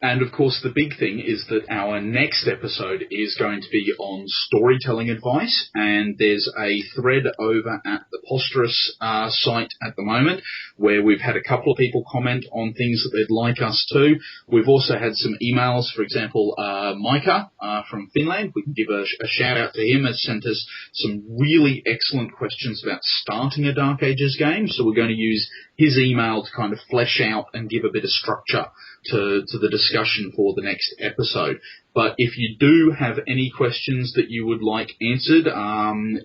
And, of course, the big thing is that our next episode is going to be on storytelling advice, and there's a thread over at the Posterous site at the moment where we've had a couple of people comment on things that they'd like us to. We've also had some emails. For example, Micah from Finland, we can give a shout-out to him, has sent us some really excellent questions about starting a Dark Ages game, so we're going to use his email to kind of flesh out and give a bit of structure to the discussion for the next episode. But if you do have any questions that you would like answered,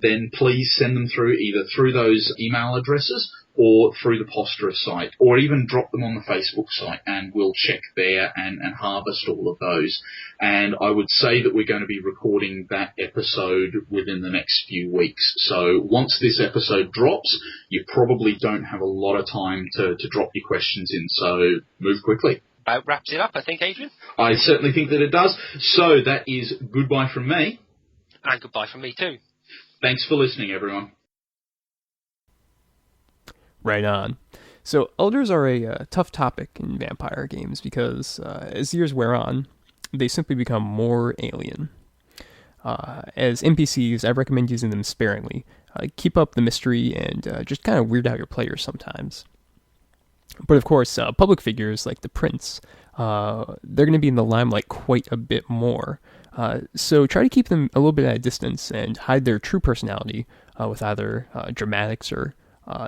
then please send them through either through those email addresses or through the Posterous site, or even drop them on the Facebook site, and we'll check there and harvest all of those. And I would say that we're going to be recording that episode within the next few weeks. So once this episode drops, you probably don't have a lot of time to drop your questions in, so move quickly. That wraps it up, I think, Adrian. I certainly think that it does. So that is goodbye from me. And goodbye from me too. Thanks for listening, everyone. Right on. So elders are a tough topic in vampire games because as years wear on, they simply become more alien. As NPCs, I recommend using them sparingly. Keep up the mystery and just kind of weird out your players sometimes. But of course, public figures like the Prince, they're going to be in the limelight quite a bit more. So try to keep them a little bit at a distance and hide their true personality with either dramatics or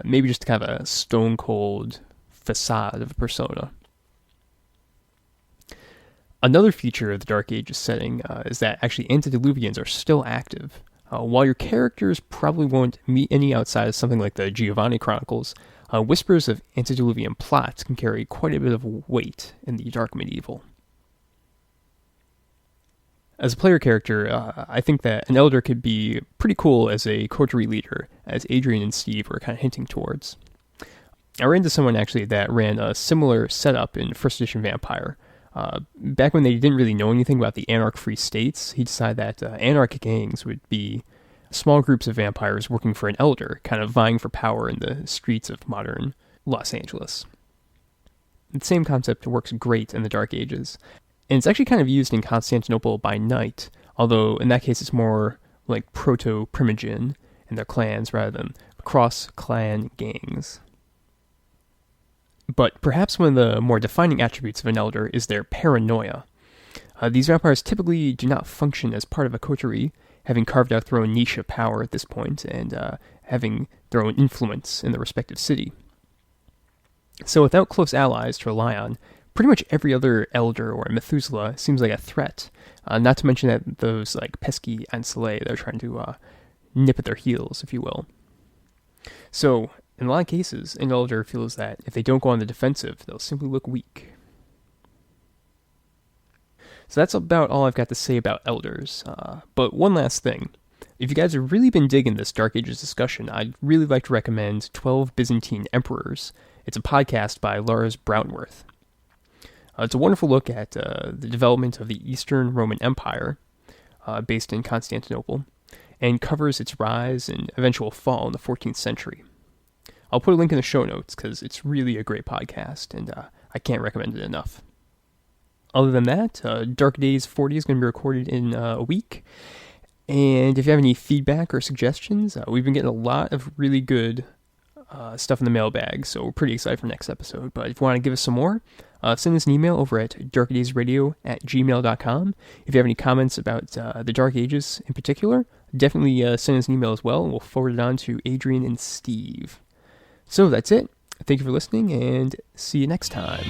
maybe just kind of a stone-cold facade of a persona. Another feature of the Dark Ages setting is that actually antediluvians are still active. While your characters probably won't meet any outside of something like the Giovanni Chronicles, whispers of antediluvian plots can carry quite a bit of weight in the Dark Medieval. As a player character, I think that an Elder could be pretty cool as a coterie leader, as Adrian and Steve were kind of hinting towards. I ran into someone actually that ran a similar setup in First Edition Vampire. Back when they didn't really know anything about the anarch-free states, he decided that anarchic gangs would be small groups of vampires working for an elder, kind of vying for power in the streets of modern Los Angeles. The same concept works great in the Dark Ages, and it's actually kind of used in Constantinople by night, although in that case it's more like proto-Primogen and their clans rather than cross-clan gangs. But perhaps one of the more defining attributes of an elder is their paranoia. These vampires typically do not function as part of a coterie, having carved out their own niche of power at this point and having their own influence in the respective city. So without close allies to rely on, pretty much every other elder or Methuselah seems like a threat, not to mention that those like pesky Ancillais that are trying to nip at their heels, if you will. So, in a lot of cases, an elder feels that if they don't go on the defensive, they'll simply look weak. So that's about all I've got to say about elders. But one last thing. If you guys have really been digging this Dark Ages discussion, I'd really like to recommend 12 Byzantine Emperors. It's a podcast by Lars Brownworth. It's a wonderful look at the development of the Eastern Roman Empire, based in Constantinople, and covers its rise and eventual fall in the 14th century. I'll put a link in the show notes because it's really a great podcast, and I can't recommend it enough. Other than that, Dark Days 40 is going to be recorded in a week, And if you have any feedback or suggestions, we've been getting a lot of really good stuff in the mailbag, so we're pretty excited for next episode. But if you want to give us some more, send us an email over at darkdaysradio@gmail.com. If you have any comments about the Dark Ages in particular, definitely send us an email as well, and we'll forward it on to Adrian and Steve. So that's it. Thank you for listening, and see you next time.